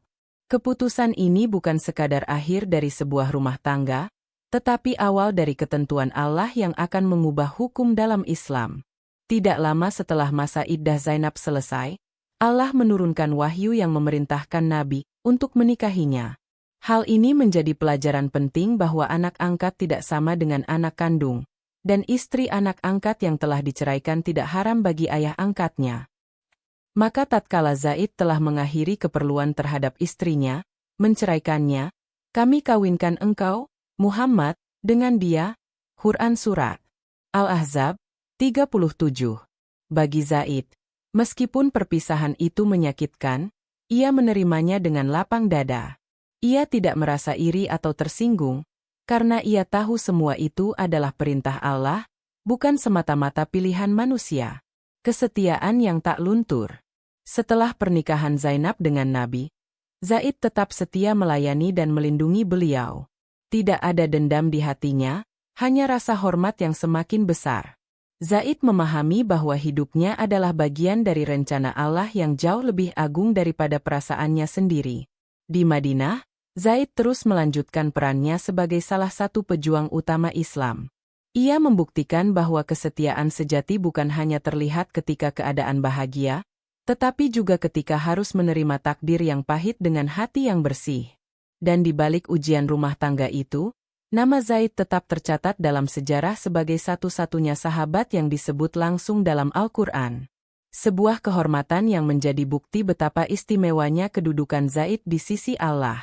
Keputusan ini bukan sekadar akhir dari sebuah rumah tangga, tetapi awal dari ketentuan Allah yang akan mengubah hukum dalam Islam. Tidak lama setelah masa iddah Zainab selesai, Allah menurunkan wahyu yang memerintahkan Nabi untuk menikahinya. Hal ini menjadi pelajaran penting bahwa anak angkat tidak sama dengan anak kandung, dan istri anak angkat yang telah diceraikan tidak haram bagi ayah angkatnya. Maka tatkala Zaid telah mengakhiri keperluan terhadap istrinya, menceraikannya, kami kawinkan engkau, Muhammad, dengan dia. Quran Surat Al-Ahzab 37. Bagi Zaid, meskipun perpisahan itu menyakitkan, ia menerimanya dengan lapang dada. Ia tidak merasa iri atau tersinggung, karena ia tahu semua itu adalah perintah Allah, bukan semata-mata pilihan manusia. Kesetiaan yang tak luntur. Setelah pernikahan Zainab dengan Nabi, Zaid tetap setia melayani dan melindungi beliau. Tidak ada dendam di hatinya, hanya rasa hormat yang semakin besar. Zaid memahami bahwa hidupnya adalah bagian dari rencana Allah yang jauh lebih agung daripada perasaannya sendiri. Di Madinah, Zaid terus melanjutkan perannya sebagai salah satu pejuang utama Islam. Ia membuktikan bahwa kesetiaan sejati bukan hanya terlihat ketika keadaan bahagia, tetapi juga ketika harus menerima takdir yang pahit dengan hati yang bersih. Dan di balik ujian rumah tangga itu, nama Zaid tetap tercatat dalam sejarah sebagai satu-satunya sahabat yang disebut langsung dalam Al-Quran. Sebuah kehormatan yang menjadi bukti betapa istimewanya kedudukan Zaid di sisi Allah.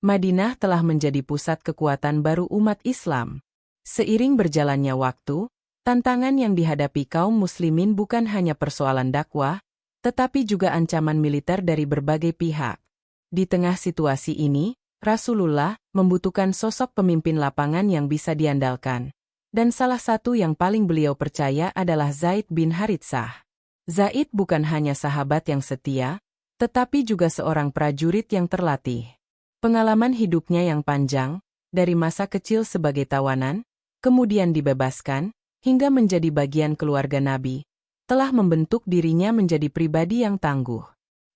Madinah telah menjadi pusat kekuatan baru umat Islam. Seiring berjalannya waktu, tantangan yang dihadapi kaum muslimin bukan hanya persoalan dakwah, tetapi juga ancaman militer dari berbagai pihak. Di tengah situasi ini, Rasulullah membutuhkan sosok pemimpin lapangan yang bisa diandalkan. Dan salah satu yang paling beliau percaya adalah Zaid bin Haritsah. Zaid bukan hanya sahabat yang setia, tetapi juga seorang prajurit yang terlatih. Pengalaman hidupnya yang panjang, dari masa kecil sebagai tawanan, kemudian dibebaskan, hingga menjadi bagian keluarga Nabi, telah membentuk dirinya menjadi pribadi yang tangguh.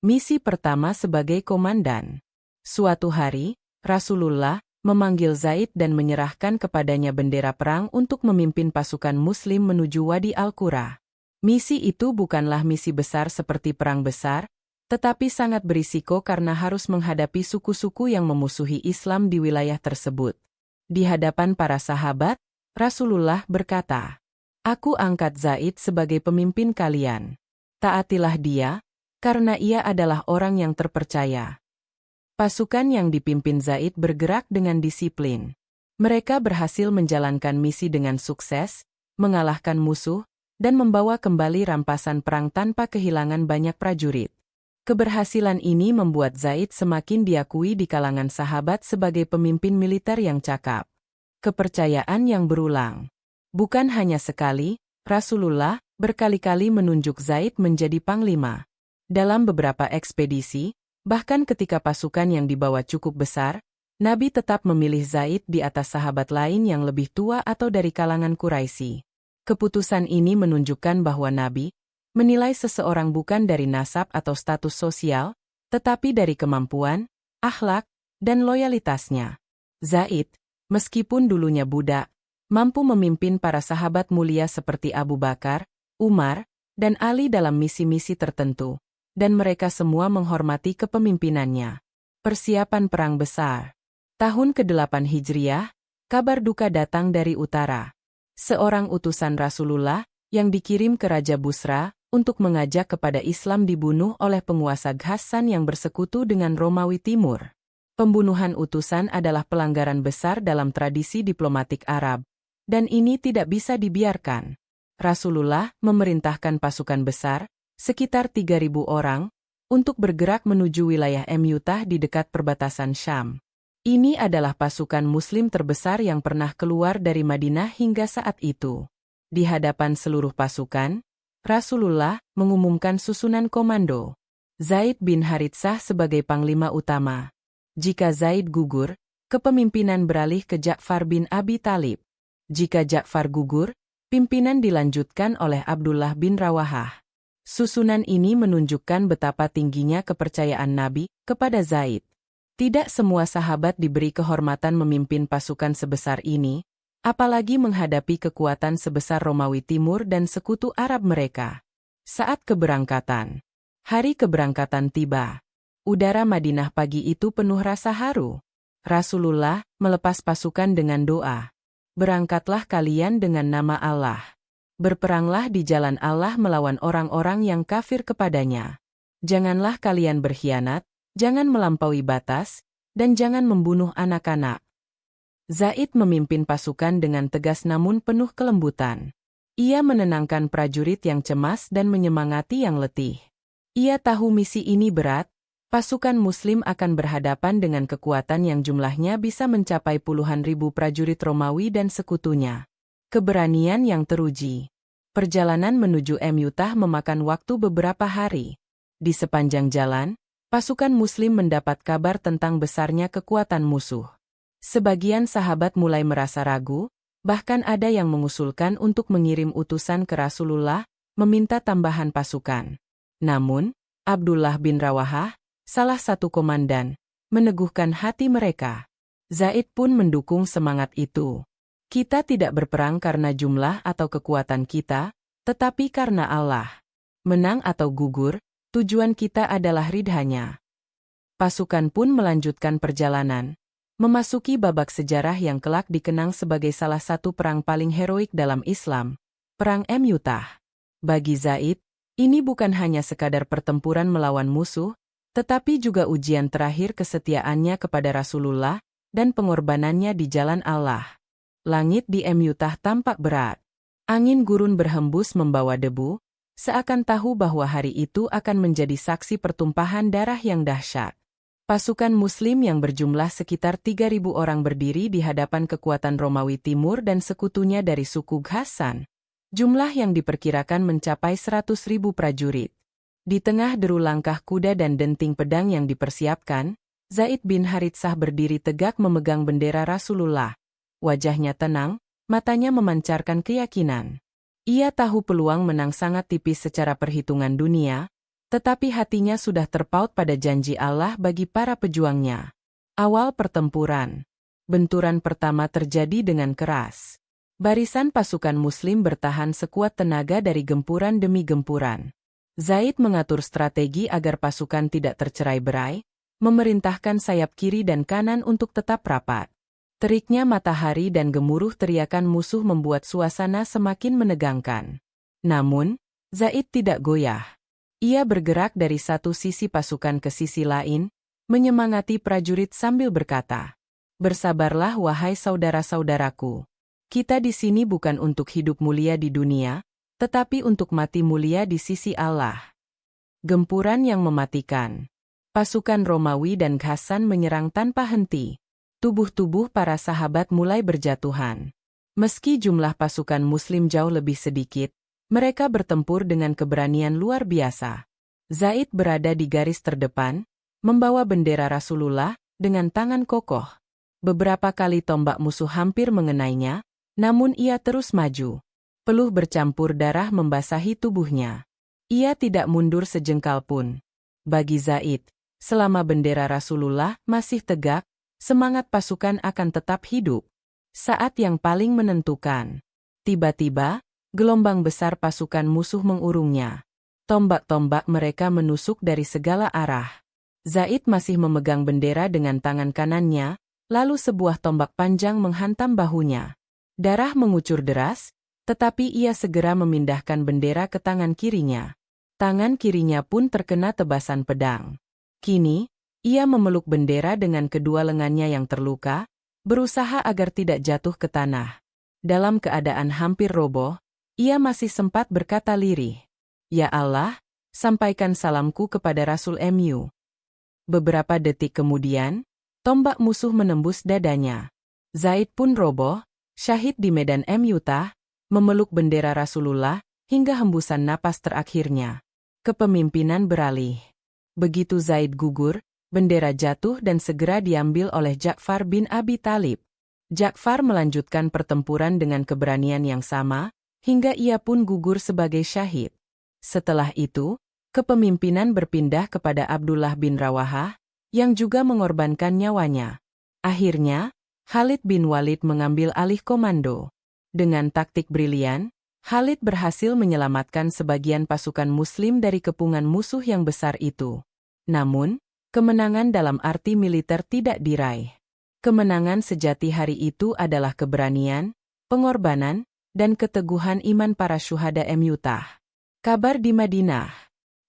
Misi pertama sebagai komandan. Suatu hari, Rasulullah memanggil Zaid dan menyerahkan kepadanya bendera perang untuk memimpin pasukan Muslim menuju Wadi Al-Qura. Misi itu bukanlah misi besar seperti perang besar, tetapi sangat berisiko karena harus menghadapi suku-suku yang memusuhi Islam di wilayah tersebut. Di hadapan para sahabat, Rasulullah berkata, "Aku angkat Zaid sebagai pemimpin kalian. Taatilah dia, karena ia adalah orang yang terpercaya." Pasukan yang dipimpin Zaid bergerak dengan disiplin. Mereka berhasil menjalankan misi dengan sukses, mengalahkan musuh, dan membawa kembali rampasan perang tanpa kehilangan banyak prajurit. Keberhasilan ini membuat Zaid semakin diakui di kalangan sahabat sebagai pemimpin militer yang cakap. Kepercayaan yang berulang. Bukan hanya sekali, Rasulullah berkali-kali menunjuk Zaid menjadi panglima. Dalam beberapa ekspedisi, bahkan ketika pasukan yang dibawa cukup besar, Nabi tetap memilih Zaid di atas sahabat lain yang lebih tua atau dari kalangan Quraisy. Keputusan ini menunjukkan bahwa Nabi menilai seseorang bukan dari nasab atau status sosial, tetapi dari kemampuan, akhlak, dan loyalitasnya. Zaid, meskipun dulunya budak, mampu memimpin para sahabat mulia seperti Abu Bakar, Umar, dan Ali dalam misi-misi tertentu, dan mereka semua menghormati kepemimpinannya. Persiapan Perang Besar. Tahun ke-8 Hijriah, kabar duka datang dari utara. Seorang utusan Rasulullah yang dikirim ke Raja Busra untuk mengajak kepada Islam dibunuh oleh penguasa Ghassan yang bersekutu dengan Romawi Timur. Pembunuhan utusan adalah pelanggaran besar dalam tradisi diplomatik Arab, dan ini tidak bisa dibiarkan. Rasulullah memerintahkan pasukan besar, sekitar 3.000 orang, untuk bergerak menuju wilayah Myutah di dekat perbatasan Syam. Ini adalah pasukan Muslim terbesar yang pernah keluar dari Madinah hingga saat itu. Di hadapan seluruh pasukan, Rasulullah mengumumkan susunan komando. Zaid bin Haritsah sebagai panglima utama. Jika Zaid gugur, kepemimpinan beralih ke Ja'far bin Abi Thalib. Jika Ja'far gugur, pimpinan dilanjutkan oleh Abdullah bin Rawahah. Susunan ini menunjukkan betapa tingginya kepercayaan Nabi kepada Zaid. Tidak semua sahabat diberi kehormatan memimpin pasukan sebesar ini, apalagi menghadapi kekuatan sebesar Romawi Timur dan sekutu Arab mereka. Saat keberangkatan. Hari keberangkatan tiba. Udara Madinah pagi itu penuh rasa haru. Rasulullah melepas pasukan dengan doa. Berangkatlah kalian dengan nama Allah. Berperanglah di jalan Allah melawan orang-orang yang kafir kepadanya. Janganlah kalian berkhianat, jangan melampaui batas, dan jangan membunuh anak-anak. Zaid memimpin pasukan dengan tegas namun penuh kelembutan. Ia menenangkan prajurit yang cemas dan menyemangati yang letih. Ia tahu misi ini berat, pasukan Muslim akan berhadapan dengan kekuatan yang jumlahnya bisa mencapai puluhan ribu prajurit Romawi dan sekutunya. Keberanian yang teruji. Perjalanan menuju Myutah memakan waktu beberapa hari. Di sepanjang jalan, pasukan Muslim mendapat kabar tentang besarnya kekuatan musuh. Sebagian sahabat mulai merasa ragu, bahkan ada yang mengusulkan untuk mengirim utusan ke Rasulullah, meminta tambahan pasukan. Namun, Abdullah bin Rawahah, salah satu komandan, meneguhkan hati mereka. Zaid pun mendukung semangat itu. Kita tidak berperang karena jumlah atau kekuatan kita, tetapi karena Allah. Menang atau gugur, tujuan kita adalah ridhanya. Pasukan pun melanjutkan perjalanan, memasuki babak sejarah yang kelak dikenang sebagai salah satu perang paling heroik dalam Islam, Perang Myutah. Bagi Zaid, ini bukan hanya sekadar pertempuran melawan musuh, tetapi juga ujian terakhir kesetiaannya kepada Rasulullah dan pengorbanannya di jalan Allah. Langit di Myutah tampak berat. Angin gurun berhembus membawa debu, seakan tahu bahwa hari itu akan menjadi saksi pertumpahan darah yang dahsyat. Pasukan Muslim yang berjumlah sekitar 3.000 orang berdiri di hadapan kekuatan Romawi Timur dan sekutunya dari suku Ghassan. Jumlah yang diperkirakan mencapai 100.000 prajurit. Di tengah deru langkah kuda dan denting pedang yang dipersiapkan, Zaid bin Haritsah berdiri tegak memegang bendera Rasulullah. Wajahnya tenang, matanya memancarkan keyakinan. Ia tahu peluang menang sangat tipis secara perhitungan dunia, tetapi hatinya sudah terpaut pada janji Allah bagi para pejuangnya. Awal pertempuran. Benturan pertama terjadi dengan keras. Barisan pasukan Muslim bertahan sekuat tenaga dari gempuran demi gempuran. Zaid mengatur strategi agar pasukan tidak tercerai-berai, memerintahkan sayap kiri dan kanan untuk tetap rapat. Teriknya matahari dan gemuruh teriakan musuh membuat suasana semakin menegangkan. Namun, Zaid tidak goyah. Ia bergerak dari satu sisi pasukan ke sisi lain, menyemangati prajurit sambil berkata, "Bersabarlah wahai saudara-saudaraku. Kita di sini bukan untuk hidup mulia di dunia, tetapi untuk mati mulia di sisi Allah. Gempuran yang mematikan. Pasukan Romawi dan Ghassan menyerang tanpa henti. Tubuh-tubuh para sahabat mulai berjatuhan. Meski jumlah pasukan Muslim jauh lebih sedikit, mereka bertempur dengan keberanian luar biasa. Zaid berada di garis terdepan, membawa bendera Rasulullah dengan tangan kokoh. Beberapa kali tombak musuh hampir mengenainya, namun ia terus maju. Peluh bercampur darah membasahi tubuhnya. Ia tidak mundur sejengkal pun. Bagi Zaid, selama bendera Rasulullah masih tegak, semangat pasukan akan tetap hidup. Saat yang paling menentukan. Tiba-tiba, gelombang besar pasukan musuh mengurungnya. Tombak-tombak mereka menusuk dari segala arah. Zaid masih memegang bendera dengan tangan kanannya, lalu sebuah tombak panjang menghantam bahunya. Darah mengucur deras, tetapi ia segera memindahkan bendera ke tangan kirinya. Tangan kirinya pun terkena tebasan pedang. Kini, ia memeluk bendera dengan kedua lengannya yang terluka, berusaha agar tidak jatuh ke tanah. Dalam keadaan hampir roboh, ia masih sempat berkata lirih, "Ya Allah, sampaikan salamku kepada Rasul MU." Beberapa detik kemudian, tombak musuh menembus dadanya. Zaid pun roboh, syahid di medan Mu'tah, memeluk bendera Rasulullah, hingga hembusan napas terakhirnya. Kepemimpinan beralih. Begitu Zaid gugur, bendera jatuh dan segera diambil oleh Ja'far bin Abi Thalib. Ja'far melanjutkan pertempuran dengan keberanian yang sama, hingga ia pun gugur sebagai syahid. Setelah itu, kepemimpinan berpindah kepada Abdullah bin Rawahah, yang juga mengorbankan nyawanya. Akhirnya, Khalid bin Walid mengambil alih komando. Dengan taktik brilian, Khalid berhasil menyelamatkan sebagian pasukan Muslim dari kepungan musuh yang besar itu. Namun, kemenangan dalam arti militer tidak diraih. Kemenangan sejati hari itu adalah keberanian, pengorbanan, dan keteguhan iman para syuhada Mu'tah. Kabar di Madinah.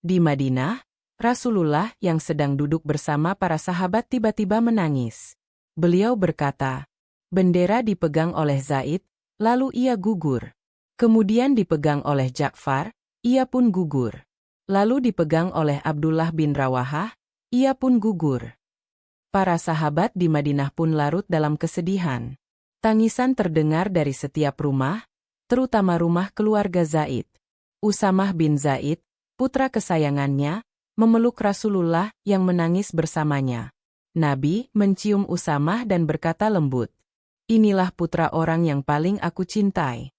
Di Madinah, Rasulullah yang sedang duduk bersama para sahabat tiba-tiba menangis. Beliau berkata, bendera dipegang oleh Zaid, lalu ia gugur. Kemudian dipegang oleh Ja'far, ia pun gugur. Lalu dipegang oleh Abdullah bin Rawahah, ia pun gugur. Para sahabat di Madinah pun larut dalam kesedihan. Tangisan terdengar dari setiap rumah, terutama rumah keluarga Zaid. Usamah bin Zaid, putra kesayangannya, memeluk Rasulullah yang menangis bersamanya. Nabi mencium Usamah dan berkata lembut, "Inilah putra orang yang paling aku cintai."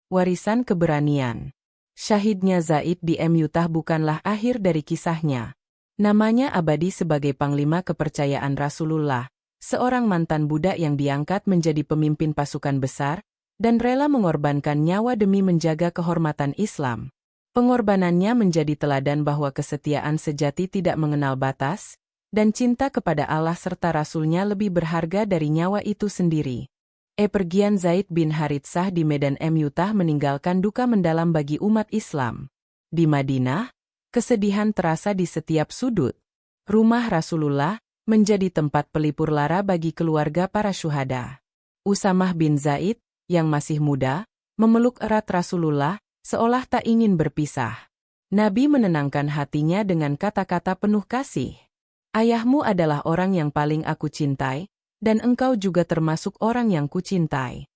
Warisan keberanian. Syahidnya Zaid di Mu'tah bukanlah akhir dari kisahnya. Namanya abadi sebagai panglima kepercayaan Rasulullah, seorang mantan budak yang diangkat menjadi pemimpin pasukan besar, dan rela mengorbankan nyawa demi menjaga kehormatan Islam. Pengorbanannya menjadi teladan bahwa kesetiaan sejati tidak mengenal batas, dan cinta kepada Allah serta Rasul-Nya lebih berharga dari nyawa itu sendiri. Pergian Zaid bin Haritsah di medan Mu'tah meninggalkan duka mendalam bagi umat Islam. Di Madinah, kesedihan terasa di setiap sudut. Rumah Rasulullah menjadi tempat pelipur lara bagi keluarga para syuhada. Usamah bin Zaid, yang masih muda, memeluk erat Rasulullah, seolah tak ingin berpisah. Nabi menenangkan hatinya dengan kata-kata penuh kasih. Ayahmu adalah orang yang paling aku cintai, dan engkau juga termasuk orang yang kucintai.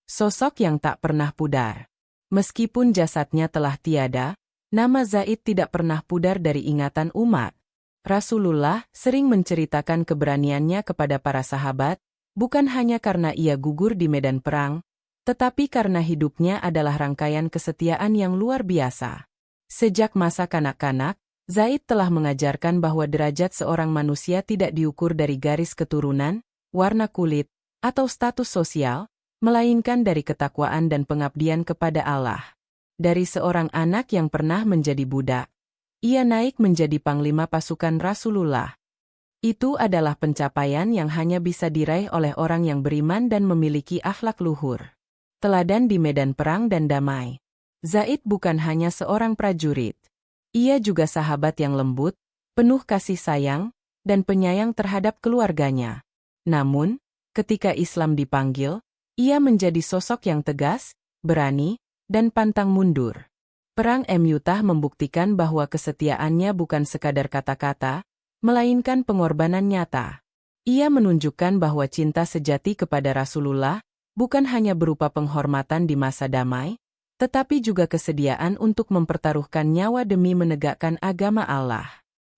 Sosok yang tak pernah pudar. Meskipun jasadnya telah tiada, nama Zaid tidak pernah pudar dari ingatan umat. Rasulullah sering menceritakan keberaniannya kepada para sahabat, bukan hanya karena ia gugur di medan perang, tetapi karena hidupnya adalah rangkaian kesetiaan yang luar biasa. Sejak masa kanak-kanak, Zaid telah mengajarkan bahwa derajat seorang manusia tidak diukur dari garis keturunan, warna kulit, atau status sosial, melainkan dari ketakwaan dan pengabdian kepada Allah. Dari seorang anak yang pernah menjadi budak, ia naik menjadi panglima pasukan Rasulullah. Itu adalah pencapaian yang hanya bisa diraih oleh orang yang beriman dan memiliki akhlak luhur. Teladan di medan perang dan damai. Zaid bukan hanya seorang prajurit. Ia juga sahabat yang lembut, penuh kasih sayang, dan penyayang terhadap keluarganya. Namun, ketika Islam dipanggil, Ia menjadi sosok yang tegas, berani, dan pantang mundur. Perang Mu'tah membuktikan bahwa kesetiaannya bukan sekadar kata-kata, melainkan pengorbanan nyata. Ia menunjukkan bahwa cinta sejati kepada Rasulullah bukan hanya berupa penghormatan di masa damai, tetapi juga kesediaan untuk mempertaruhkan nyawa demi menegakkan agama Allah.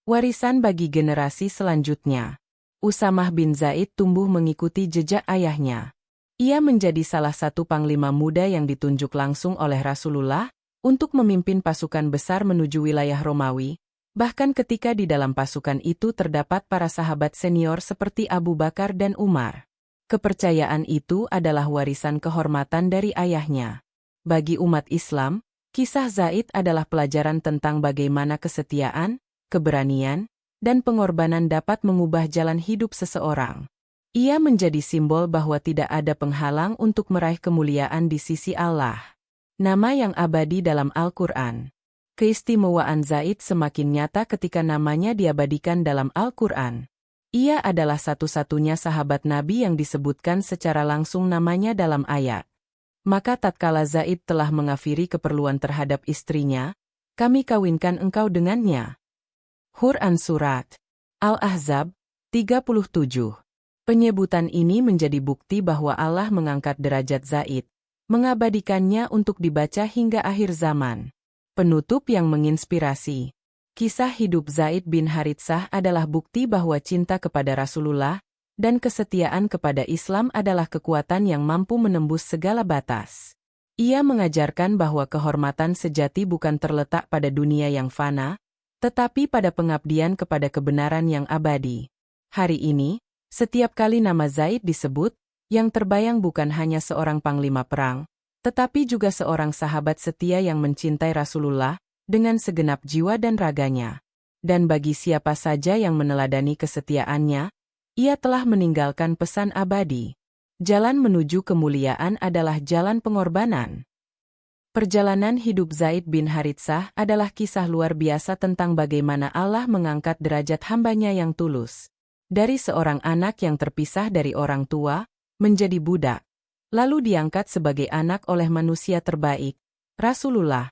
Warisan bagi generasi selanjutnya. Usamah bin Zaid tumbuh mengikuti jejak ayahnya. Ia menjadi salah satu panglima muda yang ditunjuk langsung oleh Rasulullah untuk memimpin pasukan besar menuju wilayah Romawi, bahkan ketika di dalam pasukan itu terdapat para sahabat senior seperti Abu Bakar dan Umar. Kepercayaan itu adalah warisan kehormatan dari ayahnya. Bagi umat Islam, kisah Zaid adalah pelajaran tentang bagaimana kesetiaan, keberanian, dan pengorbanan dapat mengubah jalan hidup seseorang. Ia menjadi simbol bahwa tidak ada penghalang untuk meraih kemuliaan di sisi Allah. Nama yang abadi dalam Al-Quran. Keistimewaan Zaid semakin nyata ketika namanya diabadikan dalam Al-Quran. Ia adalah satu-satunya sahabat Nabi yang disebutkan secara langsung namanya dalam ayat. Maka tatkala Zaid telah mengakhiri keperluan terhadap istrinya, kami kawinkan engkau dengannya. Quran Surat Al-Ahzab 37. Penyebutan ini menjadi bukti bahwa Allah mengangkat derajat Zaid, mengabadikannya untuk dibaca hingga akhir zaman. Penutup yang menginspirasi. Kisah hidup Zaid bin Haritsah adalah bukti bahwa cinta kepada Rasulullah dan kesetiaan kepada Islam adalah kekuatan yang mampu menembus segala batas. Ia mengajarkan bahwa kehormatan sejati bukan terletak pada dunia yang fana, tetapi pada pengabdian kepada kebenaran yang abadi. Hari ini, setiap kali nama Zaid disebut, yang terbayang bukan hanya seorang panglima perang, tetapi juga seorang sahabat setia yang mencintai Rasulullah dengan segenap jiwa dan raganya. Dan bagi siapa saja yang meneladani kesetiaannya, ia telah meninggalkan pesan abadi. Jalan menuju kemuliaan adalah jalan pengorbanan. Perjalanan hidup Zaid bin Haritsah adalah kisah luar biasa tentang bagaimana Allah mengangkat derajat hambanya yang tulus. Dari seorang anak yang terpisah dari orang tua, menjadi budak, lalu diangkat sebagai anak oleh manusia terbaik, Rasulullah,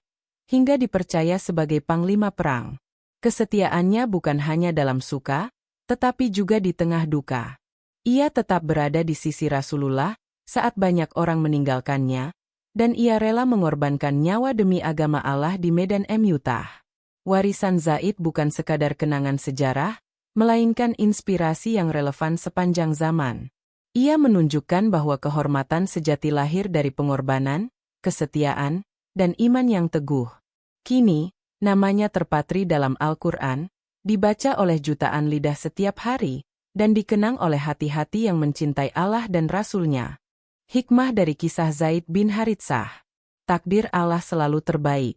hingga dipercaya sebagai panglima perang. Kesetiaannya bukan hanya dalam suka, tetapi juga di tengah duka. Ia tetap berada di sisi Rasulullah saat banyak orang meninggalkannya, dan ia rela mengorbankan nyawa demi agama Allah di medan Mu'tah. Warisan Zaid bukan sekadar kenangan sejarah, melainkan inspirasi yang relevan sepanjang zaman. Ia menunjukkan bahwa kehormatan sejati lahir dari pengorbanan, kesetiaan, dan iman yang teguh. Kini, namanya terpatri dalam Al-Quran, dibaca oleh jutaan lidah setiap hari, dan dikenang oleh hati-hati yang mencintai Allah dan Rasul-Nya. Hikmah dari kisah Zaid bin Haritsah. Takdir Allah selalu terbaik.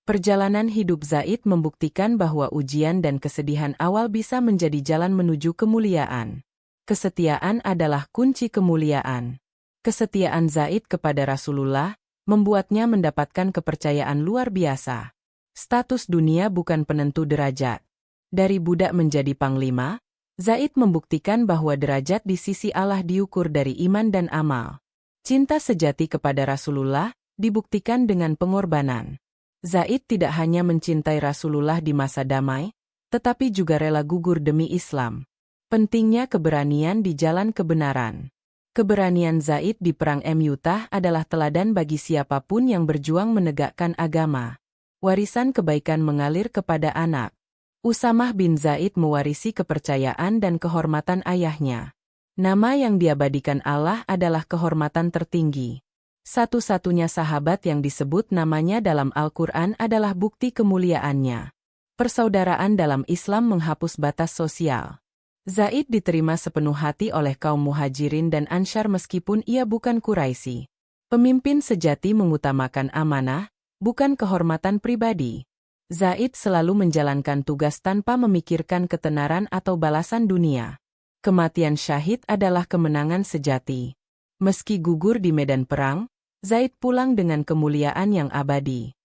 Perjalanan hidup Zaid membuktikan bahwa ujian dan kesedihan awal bisa menjadi jalan menuju kemuliaan. Kesetiaan adalah kunci kemuliaan. Kesetiaan Zaid kepada Rasulullah membuatnya mendapatkan kepercayaan luar biasa. Status dunia bukan penentu derajat. Dari budak menjadi panglima, Zaid membuktikan bahwa derajat di sisi Allah diukur dari iman dan amal. Cinta sejati kepada Rasulullah dibuktikan dengan pengorbanan. Zaid tidak hanya mencintai Rasulullah di masa damai, tetapi juga rela gugur demi Islam. Pentingnya keberanian di jalan kebenaran. Keberanian Zaid di Perang Mu'tah adalah teladan bagi siapapun yang berjuang menegakkan agama. Warisan kebaikan mengalir kepada anak. Usamah bin Zaid mewarisi kepercayaan dan kehormatan ayahnya. Nama yang diabadikan Allah adalah kehormatan tertinggi. Satu-satunya sahabat yang disebut namanya dalam Al-Quran adalah bukti kemuliaannya. Persaudaraan dalam Islam menghapus batas sosial. Zaid diterima sepenuh hati oleh kaum Muhajirin dan Ansyar meskipun ia bukan Quraisy. Pemimpin sejati mengutamakan amanah, bukan kehormatan pribadi. Zaid selalu menjalankan tugas tanpa memikirkan ketenaran atau balasan dunia. Kematian syahid adalah kemenangan sejati. Meski gugur di medan perang, Zaid pulang dengan kemuliaan yang abadi.